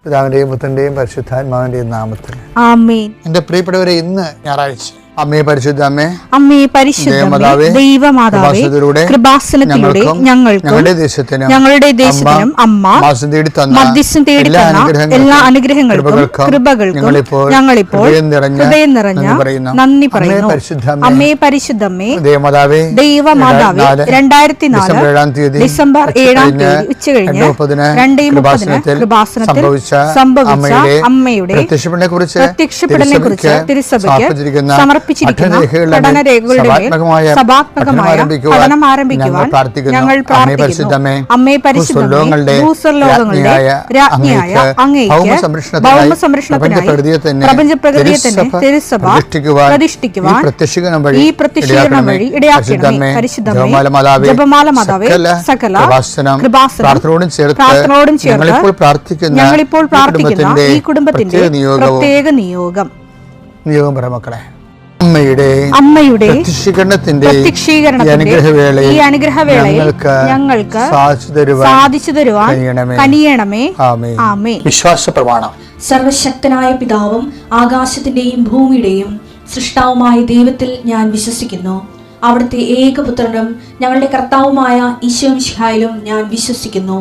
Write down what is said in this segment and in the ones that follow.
പിതാവിന്റെയും പുത്രന്റെയും പരിശുദ്ധാത്മാവിന്റെയും നാമത്തിൽ ആമേൻ. എന്റെ പ്രിയപ്പെട്ടവരെ, ഇന്ന് ഞായറാഴ്ച അമ്മേ പരിശുദ്ധ അമ്മേ, അമ്മേ പരിശുദ്ധമേ, ദൈവമാതാവേ, കൃപാസനത്തിലൂടെ ഞങ്ങൾക്കും ഞങ്ങളുടെ ദേശത്തിനും അമ്മ മധ്യസ്ഥം തേടി തന്ന എല്ലാ അനുഗ്രഹങ്ങൾക്കും കൃപകൾക്കും ഞങ്ങളിപ്പോൾ ഹൃദയം നിറഞ്ഞ നന്ദി പറയുന്നു. അമ്മേ പരിശുദ്ധമേ, ദൈവമാതാവേ, 2004 ഡിസംബർ 7 ഉച്ചകഴിഞ്ഞ് 2:30 കൃപാസനത്തിൽ സംഭവിച്ച അമ്മയുടെ പ്രത്യക്ഷപ്പെടലിനെ കുറിച്ച് തിരുസഭയ്ക്ക് സമർപ്പിച്ചിരിക്കുന്ന പഠനരേഖകളുടെ സഭാത്മകമായ പഠനം ആരംഭിക്കുവാൻ ഞങ്ങൾ പ്രാർത്ഥിക്കുന്നു. അമ്മേ പരിശുദ്ധമേ, ഭൂസ്വർലോകങ്ങളുടെ രാജ്ഞിയായ അങ്ങേയ്ക്ക് ഭൗമസംരക്ഷണത്തിനായി പ്രപഞ്ചപ്രകൃതിയെ തന്നെ തിരുസഭ പ്രതിഷ്ഠിക്കുവാൻ ഈ പ്രത്യക്ഷീകരണം വഴി ഇടയാക്കണമേ. പരിശുദ്ധമേ, ജപമാല മാതാവേ, സകല കൃപാസനം പ്രാർത്ഥനയോടും ചേർത്ത് ഞങ്ങളിപ്പോൾ പ്രാർത്ഥിക്കുന്ന ഈ കുടുംബത്തിന്റെ പ്രത്യേക നിയോഗം മക്കളെ, അമ്മയുടെ പ്രത്യക്ഷീകരണത്തിന്റെ ഈ അനുഗ്രഹവേളയിൽ ഞങ്ങൾക്ക് സാധിച്ചു തരുവാൻ കനിയണമേ. ആമേൻ. വിശ്വാസ പ്രമാണം. സർവശക്തനായ പിതാവും ആകാശത്തിന്റെയും ഭൂമിയുടെയും സൃഷ്ടാവുമായ ദൈവത്തിൽ ഞാൻ വിശ്വസിക്കുന്നു. അവിടുത്തെ ഏകപുത്രനും ഞങ്ങളുടെ കർത്താവുമായ ഈശോമിശിഹായിലും ഞാൻ വിശ്വസിക്കുന്നു.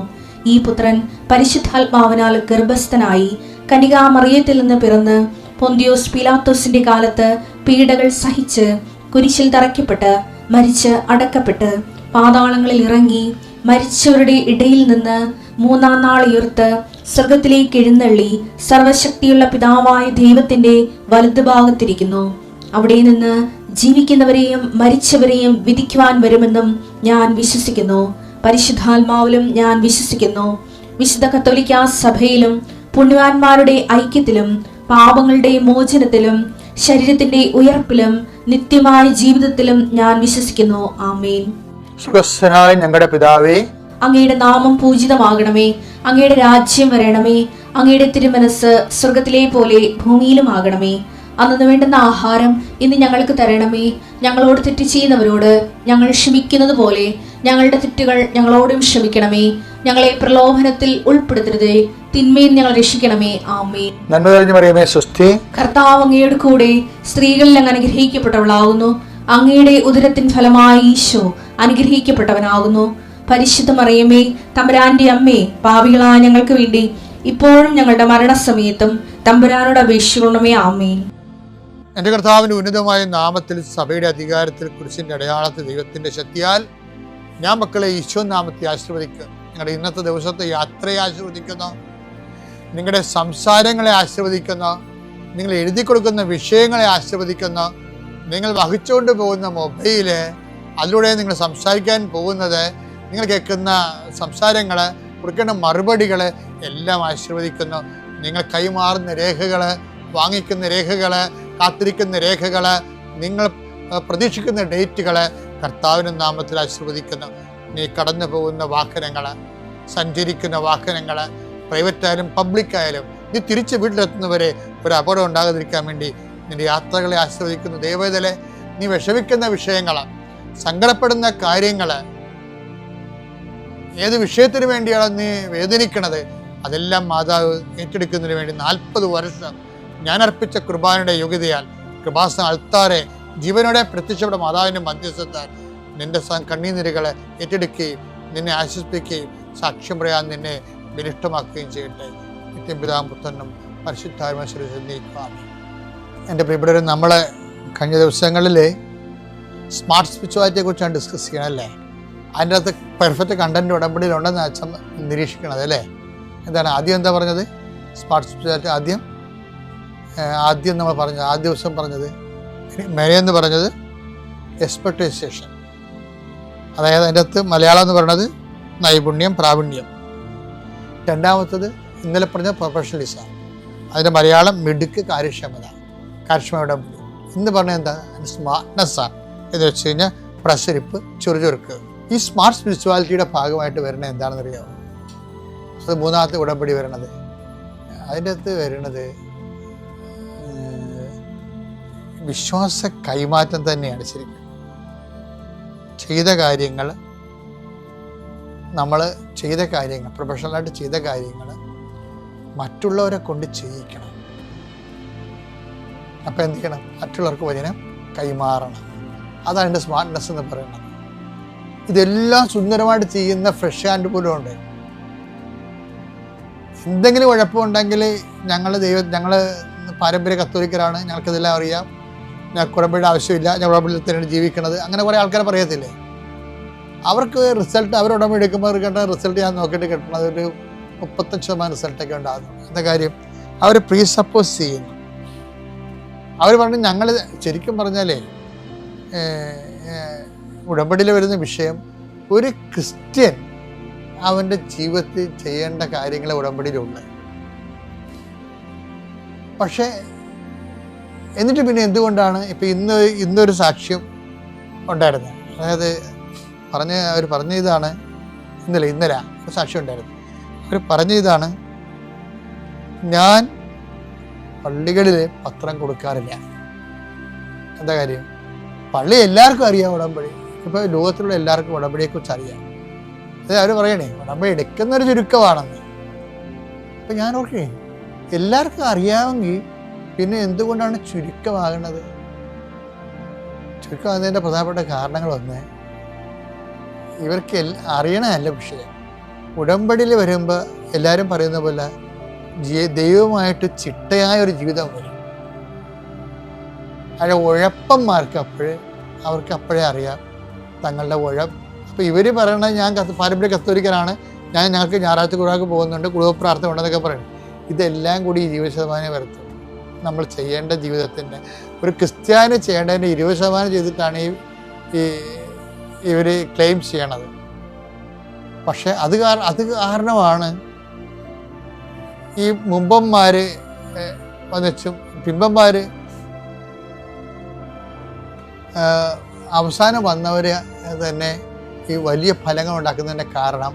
ഈ പുത്രൻ പരിശുദ്ധാത്മാവിനാൽ ഗർഭസ്ഥനായി കന്യകാമറിയത്തിൽ നിന്ന് പിറന്ന് പൊന്തിയോസ് പീലാത്തോസിന്റെ കാലത്ത് പീഡകൾ സഹിച്ച് കുരിശിൽ തറയ്ക്കപ്പെട്ട് മരിച്ച് അടക്കപ്പെട്ട് പാതാളങ്ങളിൽ ഇറങ്ങി മരിച്ചവരുടെ ഇടയിൽ നിന്ന് 3-ാം നാൾ ഉയർത്ത് സ്വർഗത്തിലേക്ക് എഴുന്നള്ളി സർവശക്തിയുള്ള പിതാവായ ദൈവത്തിന്റെ വലതുഭാഗത്തിരിക്കുന്നു. അവിടെ നിന്ന് ജീവിക്കുന്നവരെയും മരിച്ചവരെയും വിധിക്കുവാൻ വരുമെന്നും ഞാൻ വിശ്വസിക്കുന്നു. പരിശുദ്ധാത്മാവിലും ഞാൻ വിശ്വസിക്കുന്നു. വിശുദ്ധ കത്തോലിക്കാ സഭയിലും പുണ്യവാന്മാരുടെ ഐക്യത്തിലും പാപങ്ങളുടെ മോചനത്തിലും ശരീരത്തിന്റെ ഉയർപ്പിലും നിത്യമായ ജീവിതത്തിലും ഞാൻ വിശ്വസിക്കുന്നു. ആമേൻ. ഞങ്ങളുടെ പിതാവേ, അങ്ങയുടെ നാമം പൂജിതമാകണമേ. അങ്ങയുടെ രാജ്യം വരണമേ. അങ്ങയുടെ തിരുമനസ് സ്വർഗത്തിലെ പോലെ ഭൂമിയിലും ആകണമേ. അന്നു വേണ്ടുന്ന ആഹാരം ഇന്ന് ഞങ്ങൾക്ക് തരണമേ. ഞങ്ങളോട് തെറ്റ് ചെയ്യുന്നവരോട് ഞങ്ങൾ ക്ഷമിക്കുന്നത് പോലെ ഞങ്ങളുടെ തെറ്റുകൾ ഞങ്ങളോടും ക്ഷമിക്കണമേ. ഞങ്ങളെ പ്രലോഭനത്തിൽ ഉൾപ്പെടുത്തരുതേ, തിന്മയിൽ ഞങ്ങൾ രക്ഷിക്കണമേ. ആമേൻ. നന്മ നിറഞ്ഞ മറിയമേ, സ്വസ്തി. കർത്താവ് അങ്ങയുടെ കൂടെ സ്ത്രീകളിൽ അങ്ങ് അനുഗ്രഹിക്കപ്പെട്ടവളാകുന്നു. അങ്ങയുടെ ഉദരത്തിൻ ഫലമായി ഈശോ അനുഗ്രഹിക്കപ്പെട്ടവനാകുന്നു. പരിശുദ്ധ മറിയമേ, തമ്പുരാന്റെ അമ്മേ, പാപികളായ ഞങ്ങൾക്ക് വേണ്ടി ഇപ്പോഴും ഞങ്ങളുടെ മരണസമയത്തും തമ്പുരാനോട് അപേക്ഷിക്കണമേ. ആമേൻ. എന്റെ കർത്താവിന്റെ ഉന്നതമായ നാമത്തിൽ, സഭയുടെ അധികാരത്തിൽ, കുരിശിന്റെ അടയാളത്തിൽ, ദൈവത്തിന്റെ ശക്തിയാൽ ഞാൻ മക്കളെ ഈശോ നാമത്തെ ആശീർവദിക്കുക. നിങ്ങളുടെ ഇന്നത്തെ ദിവസത്തെ യാത്രയെ ആശീർവദിക്കുന്നു. നിങ്ങളുടെ സംസാരങ്ങളെ ആശീർവദിക്കുന്നു. നിങ്ങൾ എഴുതി കൊടുക്കുന്ന വിഷയങ്ങളെ ആശീർവദിക്കുന്നു. നിങ്ങൾ വഹിച്ചുകൊണ്ട് പോകുന്ന മൊബൈല്, അതിലൂടെ നിങ്ങൾ സംസാരിക്കാൻ പോകുന്നത്, നിങ്ങൾ കേൾക്കുന്ന സംസാരങ്ങൾ, കൊടുക്കേണ്ട മറുപടികൾ എല്ലാം ആശീർവദിക്കുന്നു. നിങ്ങൾ കൈമാറുന്ന രേഖകൾ, വാങ്ങിക്കുന്ന രേഖകൾ, കാത്തിരിക്കുന്ന രേഖകൾ, നിങ്ങൾ പ്രതീക്ഷിക്കുന്ന ഡേറ്റുകൾ കർത്താവിൻ്റെ നാമത്തിൽ ആശീർവദിക്കുന്നു. നീ കടന്നു പോകുന്ന വാഹനങ്ങൾ, സഞ്ചരിക്കുന്ന വാഹനങ്ങൾ, പ്രൈവറ്റായാലും പബ്ലിക്കായാലും, നീ തിരിച്ച് വീട്ടിലെത്തുന്നവരെ ഒരു അപകടം ഉണ്ടാകാതിരിക്കാൻ വേണ്ടി നിന്റെ യാത്രകളെ ആശീർവദിക്കുന്നു. ദൈവവേദലെ, നീ വിഷമിക്കുന്ന വിഷയങ്ങൾ, സങ്കടപ്പെടുന്ന കാര്യങ്ങൾ, ഏത് വിഷയത്തിന് വേണ്ടിയാണ് നീ വേദനിക്കണത്, അതെല്ലാം മാതാവ് ഏറ്റെടുക്കുന്നതിന് വേണ്ടി 40 വർഷം ഞാൻ അർപ്പിച്ച കുർബാനയുടെ യോഗ്യതയാൽ കൃപാസന അൾത്താരെ ജീവനോടെ പ്രത്യക്ഷപ്പെട്ട മാതാവിൻ്റെ മധ്യസ്ഥത്താൽ നിന്റെ കണ്ണീനിരകളെ ഏറ്റെടുക്കുകയും നിന്നെ ആശ്വസിപ്പിക്കുകയും സാക്ഷ്യം പറയാൻ നിന്നെ ബലിഷ്ഠമാക്കുകയും ചെയ്യട്ടെ. നിത്യപിതാവും പുത്രനും പരിശുദ്ധാത്മാവിനും. എൻ്റെ പ്രിയപ്പെട്ടവരെ, നമ്മൾ കഴിഞ്ഞ ദിവസങ്ങളിൽ സ്മാർട്ട് സ്പിരിച്വാലിറ്റിയെ കുറിച്ചാണ് ഡിസ്കസ് ചെയ്യണം അല്ലേ. അതിൻ്റെ അകത്ത് പെർഫെക്റ്റ് കണ്ടന്റ് ഉടമ്പടിയിലുണ്ടെന്ന് അച്ഛൻ നിരീക്ഷിക്കണത് അല്ലേ. എന്താണ് ആദ്യം എന്താ പറഞ്ഞത്? സ്മാർട്ട് സ്പിരിച്വാലിറ്റി ആദ്യം നമ്മൾ പറഞ്ഞത്, ആദ്യ ദിവസം പറഞ്ഞത് മേലെന്ന് പറഞ്ഞത് എക്സ്പെർട്ടൈസേഷൻ, അതായത് അതിൻ്റെ അകത്ത് മലയാളം എന്ന് പറയുന്നത് നൈപുണ്യം, പ്രാവീണ്യം. രണ്ടാമത്തത് ഇന്നലെ പറഞ്ഞ പ്രൊഫഷണലിസം, അതിൻ്റെ മലയാളം മിടുക്ക്, കാര്യക്ഷമയുടെ. ഇന്ന് പറഞ്ഞത് എന്താ? സ്മാർട്ട്നെസ്സാണ്. എന്ന് വെച്ച് കഴിഞ്ഞാൽ പ്രസരിപ്പ്, ചുറുചുറുക്ക്. ഈ സ്മാർട്ട് സ്പിരിച്വാലിറ്റിയുടെ ഭാഗമായിട്ട് വരുന്നത് എന്താണെന്നറിയാമോ? അത് മൂന്നാമത്തെ ഉടമ്പടി വരണത്. അതിൻ്റെ അകത്ത് വരുന്നത് വിശ്വാസ കൈമാറ്റം തന്നെയാണ്. ശരിക്കും ചെയ്ത കാര്യങ്ങൾ, നമ്മൾ ചെയ്ത കാര്യങ്ങൾ, പ്രൊഫഷണലായിട്ട് ചെയ്ത കാര്യങ്ങൾ മറ്റുള്ളവരെ കൊണ്ട് ചെയ്യിക്കണം. അപ്പം എന്ത് ചെയ്യണം? മറ്റുള്ളവർക്ക് വചനം കൈമാറണം. അതാണ് എൻ്റെ സ്മാർട്ട്നെസ് എന്ന് പറയുന്നത്. ഇതെല്ലാം സുന്ദരമായിട്ട് ചെയ്യുന്ന ഫ്രഷ് ഹാൻഡ് പോലും ഉണ്ട്. എന്തെങ്കിലും കുഴപ്പമുണ്ടെങ്കിൽ ഞങ്ങൾ പാരമ്പര്യ കത്തോലിക്കരാണ്, ഞങ്ങൾക്കിതെല്ലാം അറിയാം, ഞങ്ങൾക്ക് കുഴപ്പമില്ല, ആവശ്യമില്ല, ഞങ്ങൾ ഉടമ്പടിയിൽ തന്നെയാണ് ജീവിക്കുന്നത്, അങ്ങനെ കുറേ ആൾക്കാരെ പറയത്തില്ലേ. അവർക്ക് റിസൾട്ട് അവർ ഉടമ്പടി എടുക്കുമ്പോൾ കിട്ടുന്ന റിസൾട്ട് ഞാൻ നോക്കിയിട്ട് കിട്ടുന്നത് ഒരു 35% റിസൾട്ടൊക്കെ ഉണ്ടാകുന്നു. എന്താ കാര്യം? അവർ പ്രീസപ്പോസ് ചെയ്യുന്നു. അവർ പറഞ്ഞു ഞങ്ങൾ ശരിക്കും പറഞ്ഞാലേ ഉടമ്പടിയിൽ വരുന്ന വിഷയം ഒരു ക്രിസ്ത്യൻ അവൻ്റെ ജീവിതത്തിൽ ചെയ്യേണ്ട കാര്യങ്ങൾ ഉടമ്പടിയിലുണ്ട്. പക്ഷേ എന്നിട്ട് പിന്നെ എന്തുകൊണ്ടാണ് ഇപ്പം ഇന്നൊരു സാക്ഷ്യം ഉണ്ടായിരുന്നത്? അതായത് അവർ പറഞ്ഞ ഇതാണ്, ഇന്നലെ ഒരു സാക്ഷ്യം ഉണ്ടായിരുന്നു. അവർ പറഞ്ഞ ഇതാണ്, ഞാൻ പള്ളികളിൽ പത്രം കൊടുക്കാറില്ല. എന്താ കാര്യം? പള്ളി എല്ലാവർക്കും അറിയാം ഉടമ്പടി. ഇപ്പോൾ ലോകത്തിലുള്ള എല്ലാവർക്കും ഉടമ്പടിയെക്കുറിച്ച് അറിയാം. അത് അവർ പറയണേ ഉടമ്പടി എടുക്കുന്നൊരു ചുരുക്കമാണെന്ന്. അപ്പം ഞാൻ ഓർക്കേ, എല്ലാവർക്കും അറിയാമെങ്കിൽ പിന്നെ എന്തുകൊണ്ടാണ് ചുരുക്കമാകുന്നത്? ചുരുക്കമാകുന്നതിൻ്റെ പ്രധാനപ്പെട്ട കാരണങ്ങളൊന്ന്, ഇവർക്ക് അറിയണമല്ല വിഷയം. ഉടമ്പടിയിൽ വരുമ്പോൾ എല്ലാവരും പറയുന്ന പോലെ ദൈവമായിട്ട് ചിട്ടയായ ഒരു ജീവിതം വരും. അതിൻ്റെ ഉഴപ്പന്മാർക്ക് അവർക്ക് അപ്പോഴേ അറിയാം തങ്ങളുടെ ഉഴപ്പ്. അപ്പോൾ ഇവർ പറയണത് ഞാൻ പാരമ്പര്യ കത്തോലിക്കനാണ്, ഞങ്ങൾക്ക് ഞായറാഴ്ച കുറാക്ക് പോകുന്നുണ്ട്, കുടുംബ പ്രാർത്ഥന ഉണ്ടെന്നൊക്കെ പറയണം. ഇതെല്ലാം കൂടി 20% വരുത്തും. നമ്മൾ ചെയ്യേണ്ട ജീവിതത്തിൻ്റെ ഒരു ക്രിസ്ത്യാനി ചെയ്യേണ്ടതിൻ്റെ 20% ചെയ്തിട്ടാണ് ഇവർ ക്ലെയിം ചെയ്യണത്. പക്ഷെ അത് കാരണമാണ് ഈ മുമ്പന്മാർ വന്നിച്ചും പിമ്പന്മാർ അവസാനം വന്നവർ തന്നെ ഈ വലിയ ഫലങ്ങൾ ഉണ്ടാക്കുന്നതിൻ്റെ കാരണം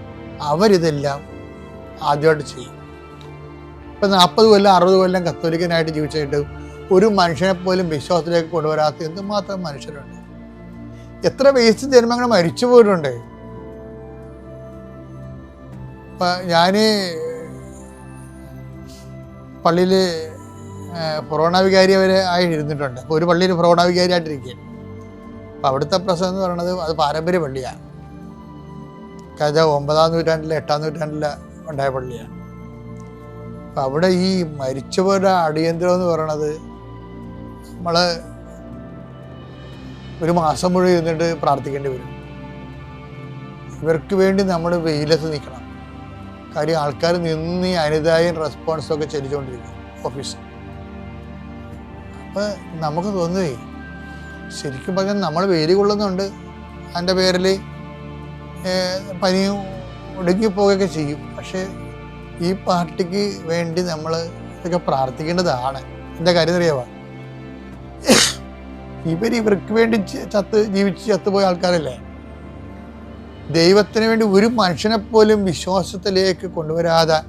അവരിതെല്ലാം ആദ്യമായിട്ട് ചെയ്യും. ഇപ്പം 40 കൊല്ലം 60 കൊല്ലം കത്തോലിക്കനായിട്ട് ജീവിച്ചിട്ട് ഒരു മനുഷ്യനെ പോലും വിശ്വാസത്തിലേക്ക് കൊണ്ടുവരാത്ത എന്തുമാത്രം മനുഷ്യരുണ്ട്. എത്ര വേസ്റ്റ് ജന്മങ്ങൾ മരിച്ചു പോയിട്ടുണ്ട്. ഇപ്പം ഞാൻ പള്ളിയിൽ ഫൊറോണ വികാരി ആയി ഇരുന്നിട്ടുണ്ട്. അപ്പോൾ ഒരു പള്ളിയിൽ ഫൊറോണ വികാരിയായിട്ടിരിക്കുകയാണ്. അപ്പോൾ അവിടുത്തെ പ്രശ്നം എന്ന് പറയുന്നത് അത് പാരമ്പര്യ പള്ളിയാണ്. കാരണം 9-ാം നൂറ്റാണ്ടിൽ 8-ാം നൂറ്റാണ്ടിൽ ഉണ്ടായ പള്ളിയാണ്. അപ്പം അവിടെ ഈ മരിച്ചവരുടെ അടിയന്തരം എന്ന് പറയണത് നമ്മൾ ഒരു മാസം മുഴുവൻ ഇരുന്നിട്ട് പ്രാർത്ഥിക്കേണ്ടി വരും. ഇവർക്ക് വേണ്ടി നമ്മൾ വെയിലത്ത് നിൽക്കണം. കാര്യം ആൾക്കാർ നിന്ന് അനിതായും റെസ്പോൺസൊക്കെ ചെല്ലിച്ചുകൊണ്ടിരിക്കും ഓഫീസിൽ. അപ്പോൾ നമുക്ക് തോന്നുകയെ ശരിക്കും പറഞ്ഞാൽ നമ്മൾ വെയിൽ കൊള്ളുന്നുണ്ട്, അതിൻ്റെ പേരിൽ പനിയും ഒടുങ്ങിപ്പോവുകയൊക്കെ ചെയ്യും. പക്ഷേ ഈ പാർട്ടിക്ക് വേണ്ടി നമ്മൾ ഇതൊക്കെ പ്രാർത്ഥിക്കേണ്ടതാണ്. എന്താ കാര്യം അറിയാമോ? ഇവർക്ക് വേണ്ടി ജീവിച്ച് ചത്തുപോയ ആൾക്കാരല്ലേ. ദൈവത്തിന് വേണ്ടി ഒരു മനുഷ്യനെപ്പോലും വിശ്വാസത്തിലേക്ക് കൊണ്ടുവരാതെ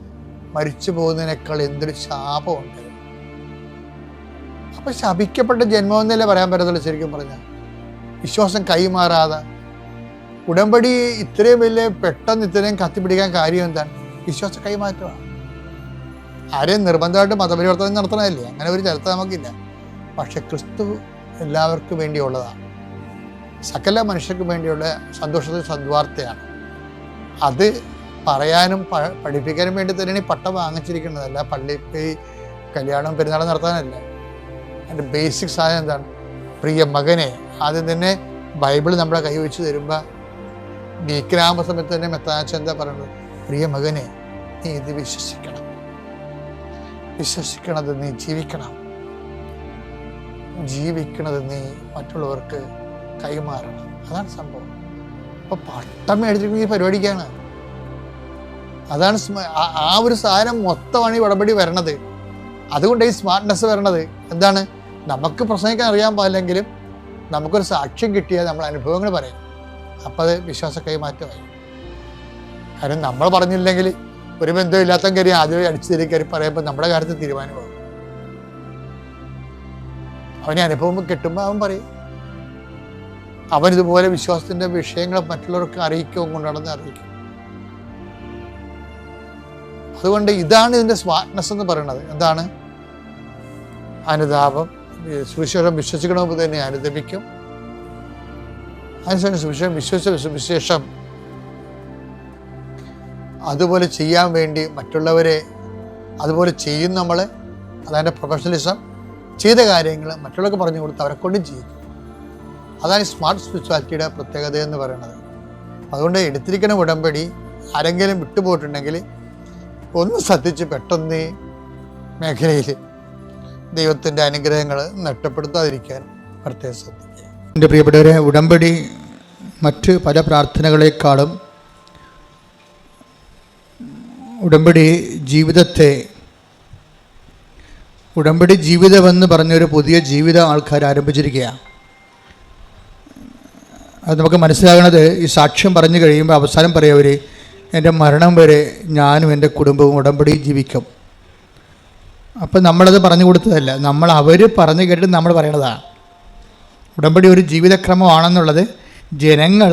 മരിച്ചു പോകുന്നതിനേക്കാൾ എന്തൊരു ശാപമുണ്ട്. അപ്പം ശപിക്കപ്പെട്ട ജന്മം എന്നല്ലേ പറയാൻ പറ്റത്തുള്ളൂ. ശരിക്കും പറഞ്ഞാൽ വിശ്വാസം കൈമാറാതെ ഉടമ്പടി ഇത്രയും വലിയ പെട്ടെന്ന് ഇത്രയും കത്തിപ്പിടിക്കാൻ കാര്യം എന്താണ്? വിശ്വാസ കൈമാറ്റമാണ്. ആരെയും നിർബന്ധമായിട്ട് മതപരിവർത്തനം നടത്തണമല്ലേ, അങ്ങനെ ഒരു ചരിത്രം നമുക്കില്ല. പക്ഷെ ക്രിസ്തു എല്ലാവർക്കും വേണ്ടിയുള്ളതാണ്. സകല മനുഷ്യർക്ക് വേണ്ടിയുള്ള സന്തോഷത്തിൽ സദ്വാർത്തയാണ്. അത് പറയാനും പഠിപ്പിക്കാനും വേണ്ടി തന്നെയാണ് ഈ പട്ടം വാങ്ങിച്ചിരിക്കുന്നതല്ല. പള്ളിയിൽ പോയി കല്യാണം പെരുന്നാളും നടത്താനല്ല. അതിൻ്റെ ബേസിക് സാധനം എന്താണ്? പ്രിയ മകനെ. ആദ്യം തന്നെ ബൈബിൾ നമ്മളെ കൈവച്ച് തരുമ്പോൾ ഡീക്കനാകുമ്പോൾ സമയത്ത് തന്നെ മെത്താച്ച എന്താ പറയുന്നത്? പ്രിയ മകനെ, നീ ഇത് വിശ്വസിക്കണം, വിശ്വസിക്കണത് നീ ജീവിക്കണം, ജീവിക്കണത് നീ മറ്റുള്ളവർക്ക് കൈമാറണം. അതാണ് സംഭവം. അപ്പോൾ പട്ടം മേടിച്ചിരിക്കുന്ന ഈ പരിപാടിക്കാണ്. അതാണ് ആ ഒരു സാധനം മൊത്തമാണ് ഈ ഉടമ്പടി വരണത്. അതുകൊണ്ട് ഈ സ്മാർട്ട്നെസ് വരണത്. എന്താണ്? നമുക്ക് പ്രസംഗിക്കാൻ അറിയാൻ പാടില്ലെങ്കിലും നമുക്കൊരു സാക്ഷ്യം കിട്ടിയാൽ നമ്മൾ അനുഭവങ്ങൾ പറയും. അപ്പം അത് വിശ്വാസ കൈമാറ്റമായി. കാരണം നമ്മൾ പറഞ്ഞില്ലെങ്കിൽ ഒരു ബന്ധമില്ലാത്ത കാര്യം ആദ്യമേ അടിച്ചു തരി കയറി പറയുമ്പോൾ നമ്മുടെ കാര്യത്തിൽ തീരുമാനമാകും. അവനെ അനുഭവം കിട്ടുമ്പോൾ അവൻ പറയും. അവനിതുപോലെ വിശ്വാസത്തിൻ്റെ വിഷയങ്ങൾ മറ്റുള്ളവർക്ക് അറിയിക്കുകയും കൊണ്ടുനടന്ന് അറിയിക്കും. അതുകൊണ്ട് ഇതാണ് ഇതിൻ്റെ സ്മാർട്ട്നെസ് എന്ന് പറയുന്നത്. എന്താണ്? അനുതാപം. സുവിശേഷം വിശ്വസിക്കണമെന്ന് തന്നെ അനുദപിക്കും. അതിനുശേഷം സുവിശേഷം വിശ്വസിച്ച സുവിശേഷം അതുപോലെ ചെയ്യാൻ വേണ്ടി മറ്റുള്ളവരെ അതുപോലെ ചെയ്യും. നമ്മൾ അതാണ് പ്രൊഫഷണലിസം. ചെയ്ത കാര്യങ്ങൾ മറ്റുള്ളവർക്ക് പറഞ്ഞു കൊടുത്ത് അവരെ കൊണ്ടും ചെയ്യിക്കും. അതാണ് സ്മാർട്ട് സ്പിരിച്വാലിറ്റിയുടെ പ്രത്യേകത എന്ന് പറയുന്നത്. അതുകൊണ്ട് എടുത്തിരിക്കുന്ന ഉടമ്പടി ആരെങ്കിലും വിട്ടുപോയിട്ടുണ്ടെങ്കിൽ ഒന്ന് ശ്രദ്ധിച്ച് പെട്ടെന്ന് മേഖലയിൽ ദൈവത്തിൻ്റെ അനുഗ്രഹങ്ങൾ നഷ്ടപ്പെടുത്താതിരിക്കാൻ പ്രത്യേകം ശ്രദ്ധിക്കുക. എൻ്റെ പ്രിയപ്പെട്ടവരെ, ഉടമ്പടി മറ്റ് പല പ്രാർത്ഥനകളെക്കാളും ഉടമ്പടി ജീവിതമെന്ന് പറഞ്ഞൊരു പുതിയ ജീവിതം ആൾക്കാർ ആരംഭിച്ചിരിക്കുകയാണ്. അത് നമുക്ക് മനസ്സിലാകണത് ഈ സാക്ഷ്യം പറഞ്ഞു കഴിയുമ്പോൾ അവസാനം പറയവർ, എൻ്റെ മരണം വരെ ഞാനും എൻ്റെ കുടുംബവും ഉടമ്പടി ജീവിക്കും. അപ്പം നമ്മളത് പറഞ്ഞു കൊടുത്തതല്ല, അവർ പറഞ്ഞു കേട്ടിട്ട് നമ്മൾ പറയണതാണ്. ഉടമ്പടി ഒരു ജീവിതക്രമമാണെന്നുള്ളത് ജനങ്ങൾ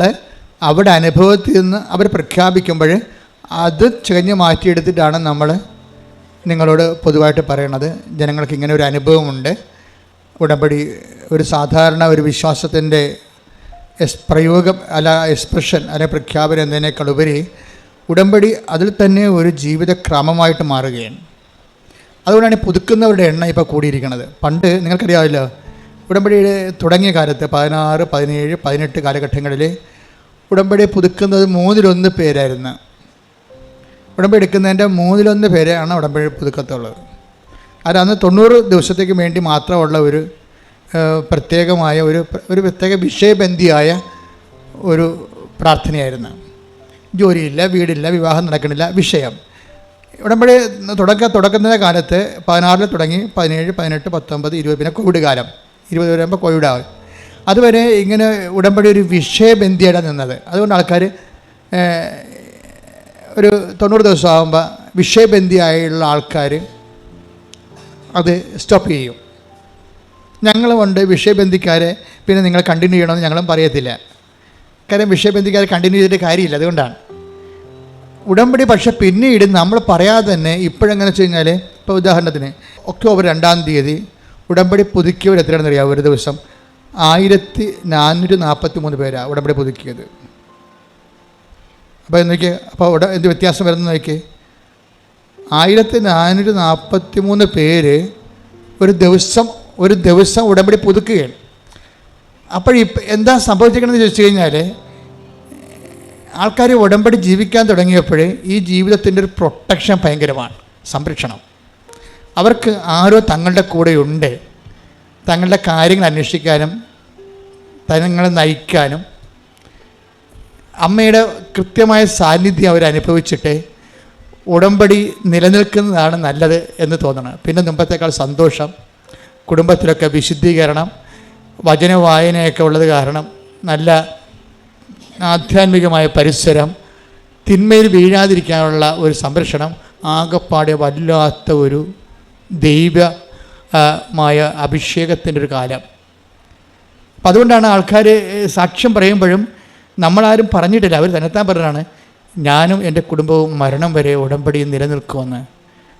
അവരുടെ അനുഭവത്തിൽ നിന്ന് അവർ പ്രഖ്യാപിക്കുമ്പോൾ അത് ചികഞ്ഞ് മാറ്റിയെടുത്തിട്ടാണ് നമ്മൾ നിങ്ങളോട് പൊതുവായിട്ട് പറയണത്. ജനങ്ങൾക്ക് ഇങ്ങനെ ഒരു അനുഭവമുണ്ട്. ഉടമ്പടി ഒരു സാധാരണ ഒരു വിശ്വാസത്തിൻ്റെ പ്രയോഗം അല്ല, എക്സ്പ്രഷൻ അല്ലെ പ്രഖ്യാപനം എന്നതിനേക്കാൾ ഉപരി ഉടമ്പടി അതിൽ തന്നെ ഒരു ജീവിതക്രമമായിട്ട് മാറുകയാണ്. അതുകൊണ്ടാണ് പുതുക്കുന്നവരുടെ എണ്ണം ഇപ്പോൾ കൂടിയിരിക്കുന്നത്. പണ്ട് നിങ്ങൾക്കറിയാമല്ലോ, ഉടമ്പടി തുടങ്ങിയ കാലത്ത് 16, 17, 18 കാലഘട്ടങ്ങളിൽ ഉടമ്പടി പുതുക്കുന്നത് 1/3 പേരായിരുന്നു. ഉടമ്പടി എടുക്കുന്നതിൻ്റെ 1/3 പേരെയാണ് ഉടമ്പടി പുതുക്കത്തുള്ളത്. അത് അന്ന് 90 ദിവസത്തേക്ക് വേണ്ടി മാത്രമുള്ള ഒരു പ്രത്യേകമായ ഒരു പ്രത്യേക വിഷയബന്ധിയായ ഒരു പ്രാർത്ഥനയായിരുന്നു. ജോലിയില്ല, വീടില്ല, വിവാഹം നടക്കണില്ല, വിഷയം. ഉടമ്പടി തുടക്കുന്ന കാലത്ത് 16 തുടങ്ങി 17, 18, 19, 20, പിന്നെ കോവിഡ് കാലം 20 വരുമ്പോൾ കോവിഡാവും. അതുവരെ ഇങ്ങനെ ഉടമ്പടി ഒരു വിഷയബന്ധിയാണ് നിന്നത്. അതുകൊണ്ട് ആൾക്കാർ ഒരു 90 ദിവസം ആകുമ്പോൾ വിഷയബന്ധിയായുള്ള ആൾക്കാർ അത് സ്റ്റോപ്പ് ചെയ്യും. ഞങ്ങളുമുണ്ട് വിഷയബന്ധിക്കാരെ, പിന്നെ നിങ്ങൾ കണ്ടിന്യൂ ചെയ്യണമെന്ന് ഞങ്ങളും പറയത്തില്ല. കാര്യം വിഷയബന്ധിക്കാരെ കണ്ടിന്യൂ ചെയ്തിട്ട് കാര്യമില്ല. അതുകൊണ്ടാണ് ഉടമ്പടി. പക്ഷെ പിന്നീട് നമ്മൾ പറയാതെ തന്നെ ഇപ്പോഴെങ്ങനെ വെച്ച് കഴിഞ്ഞാൽ, ഇപ്പോൾ ഉദാഹരണത്തിന് ഒക്ടോബർ 2-ാം തീയതി ഉടമ്പടി പുതുക്കിയവർ എത്രയാണെന്ന് അറിയാം? ഒരു ദിവസം 1443 പേരാണ് ഉടമ്പടി പുതുക്കിയത്. അപ്പോൾ നോക്കിയേ, അപ്പോൾ എന്ത് വ്യത്യാസം വരുന്നത് നോക്കിയേ. 1443 പേര് ഒരു ദിവസം ഉടമ്പടി പുതുക്കുകയാണ്. അപ്പോൾ എന്താ സംഭവിച്ചിരിക്കണമെന്ന് ചോദിച്ചു കഴിഞ്ഞാൽ, ആൾക്കാർ ഉടമ്പടി ജീവിക്കാൻ തുടങ്ങിയപ്പോൾ ഈ ജീവിതത്തിൻ്റെ ഒരു പ്രൊട്ടക്ഷൻ ഭയങ്കരമാണ്, സംരക്ഷണം. അവർക്ക് ആരോ തങ്ങളുടെ കൂടെയുണ്ട്, തങ്ങളുടെ കാര്യങ്ങൾ അന്വേഷിക്കാനും തങ്ങളെ നയിക്കാനും. അമ്മയുടെ കൃത്യമായ സാന്നിധ്യം അവരനുഭവിച്ചിട്ട് ഉടമ്പടി നിലനിൽക്കുന്നതാണ് നല്ലത് എന്ന് തോന്നണം. പിന്നെ മുമ്പത്തേക്കാൾ സന്തോഷം, കുടുംബത്തിലൊക്കെ വിശുദ്ധീകരണം, വചന വായനയൊക്കെ ഉള്ളത് കാരണം നല്ല ആധ്യാത്മികമായ പരിസരം, തിന്മയിൽ വീഴാതിരിക്കാനുള്ള ഒരു സംരക്ഷണം, ആകപ്പാടെ വല്ലാത്ത ഒരു ദൈവമായ അഭിഷേകത്തിൻ്റെ ഒരു കാലം. അപ്പം അതുകൊണ്ടാണ് ആൾക്കാർ സാക്ഷ്യം പറയുമ്പോഴും നമ്മളാരും പറഞ്ഞിട്ടില്ല, അവർ തന്നെത്താൻ പറഞ്ഞാണ്, ഞാനും എൻ്റെ കുടുംബവും മരണം വരെ ഉടമ്പടി നിലനിൽക്കുമെന്ന്.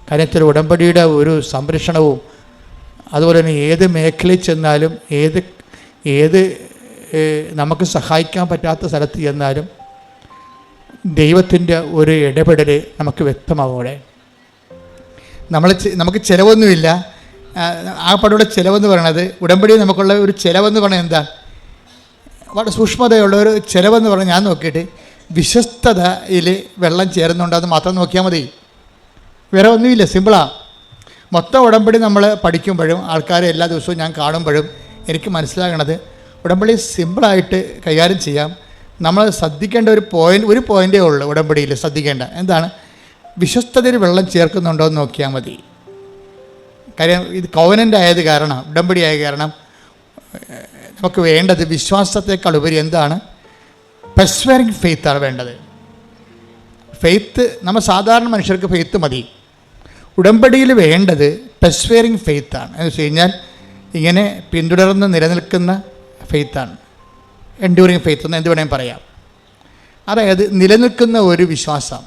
കാര്യത്തിൽ ഉടമ്പടിയുടെ ഒരു സംരക്ഷണവും, അതുപോലെ തന്നെ ഏത് മേഖലയിൽ ചെന്നാലും ഏത് നമുക്ക് സഹായിക്കാൻ പറ്റാത്ത സ്ഥലത്ത് ചെന്നാലും ദൈവത്തിൻ്റെ ഒരു ഇടപെടൽ നമുക്ക് വ്യക്തമാവും. അവിടെ നമുക്ക് ചിലവൊന്നുമില്ല. ആ പടയുടെ ചിലവെന്ന് പറയണത്, ഉടമ്പടി നമുക്കുള്ള ഒരു ചിലവെന്ന് പറഞ്ഞാൽ എന്താ? വളരെ സൂക്ഷ്മതയുള്ള ഒരു ചിലവെന്ന് പറഞ്ഞാൽ, ഞാൻ നോക്കിയിട്ട് വിശ്വസ്തതയിൽ വെള്ളം ചേരുന്നുണ്ടോ അത് മാത്രം നോക്കിയാൽ മതി, വേറെ ഒന്നുമില്ല. സിമ്പിളാണ്. മൊത്തം ഉടമ്പടി നമ്മൾ പഠിക്കുമ്പോഴും ആൾക്കാരെ എല്ലാ ദിവസവും ഞാൻ കാണുമ്പോഴും എനിക്ക് മനസ്സിലാകണത് ഉടമ്പടി സിമ്പിളായിട്ട് കൈകാര്യം ചെയ്യാം. നമ്മൾ ശ്രദ്ധിക്കേണ്ട ഒരു പോയിൻ്റേ ഉള്ളൂ ഉടമ്പടിയിൽ ശ്രദ്ധിക്കേണ്ട. എന്താണ്? വിശ്വസ്തതയിൽ വെള്ളം ചേർക്കുന്നുണ്ടോ എന്ന് നോക്കിയാൽ മതി. കാര്യം ഇത് കോവനൻ്റ് ആയത് കാരണം, ഉടമ്പടി ആയ കാരണം നമുക്ക് വേണ്ടത് വിശ്വാസത്തെക്കാൾ ഉപരി എന്താണ്? പെർസ്വേറിങ് ഫെയ്ത്താണ് വേണ്ടത്. ഫെയ്ത്ത്, നമ്മൾ സാധാരണ മനുഷ്യർക്ക് ഫെയ്ത്ത് മതി. ഉടമ്പടിയിൽ വേണ്ടത് പെർസ്വേറിങ് ഫെയ്ത്താണ്. എന്ന് വെച്ച് കഴിഞ്ഞാൽ ഇങ്ങനെ പിന്തുടർന്ന് നിലനിൽക്കുന്ന ഫെയ്ത്താണ്. എൻഡ്യൂറിങ് ഫെയ്ത്ത് എന്ന് എന്ത് വേണമെങ്കിൽ പറയാം. അതായത് നിലനിൽക്കുന്ന ഒരു വിശ്വാസം.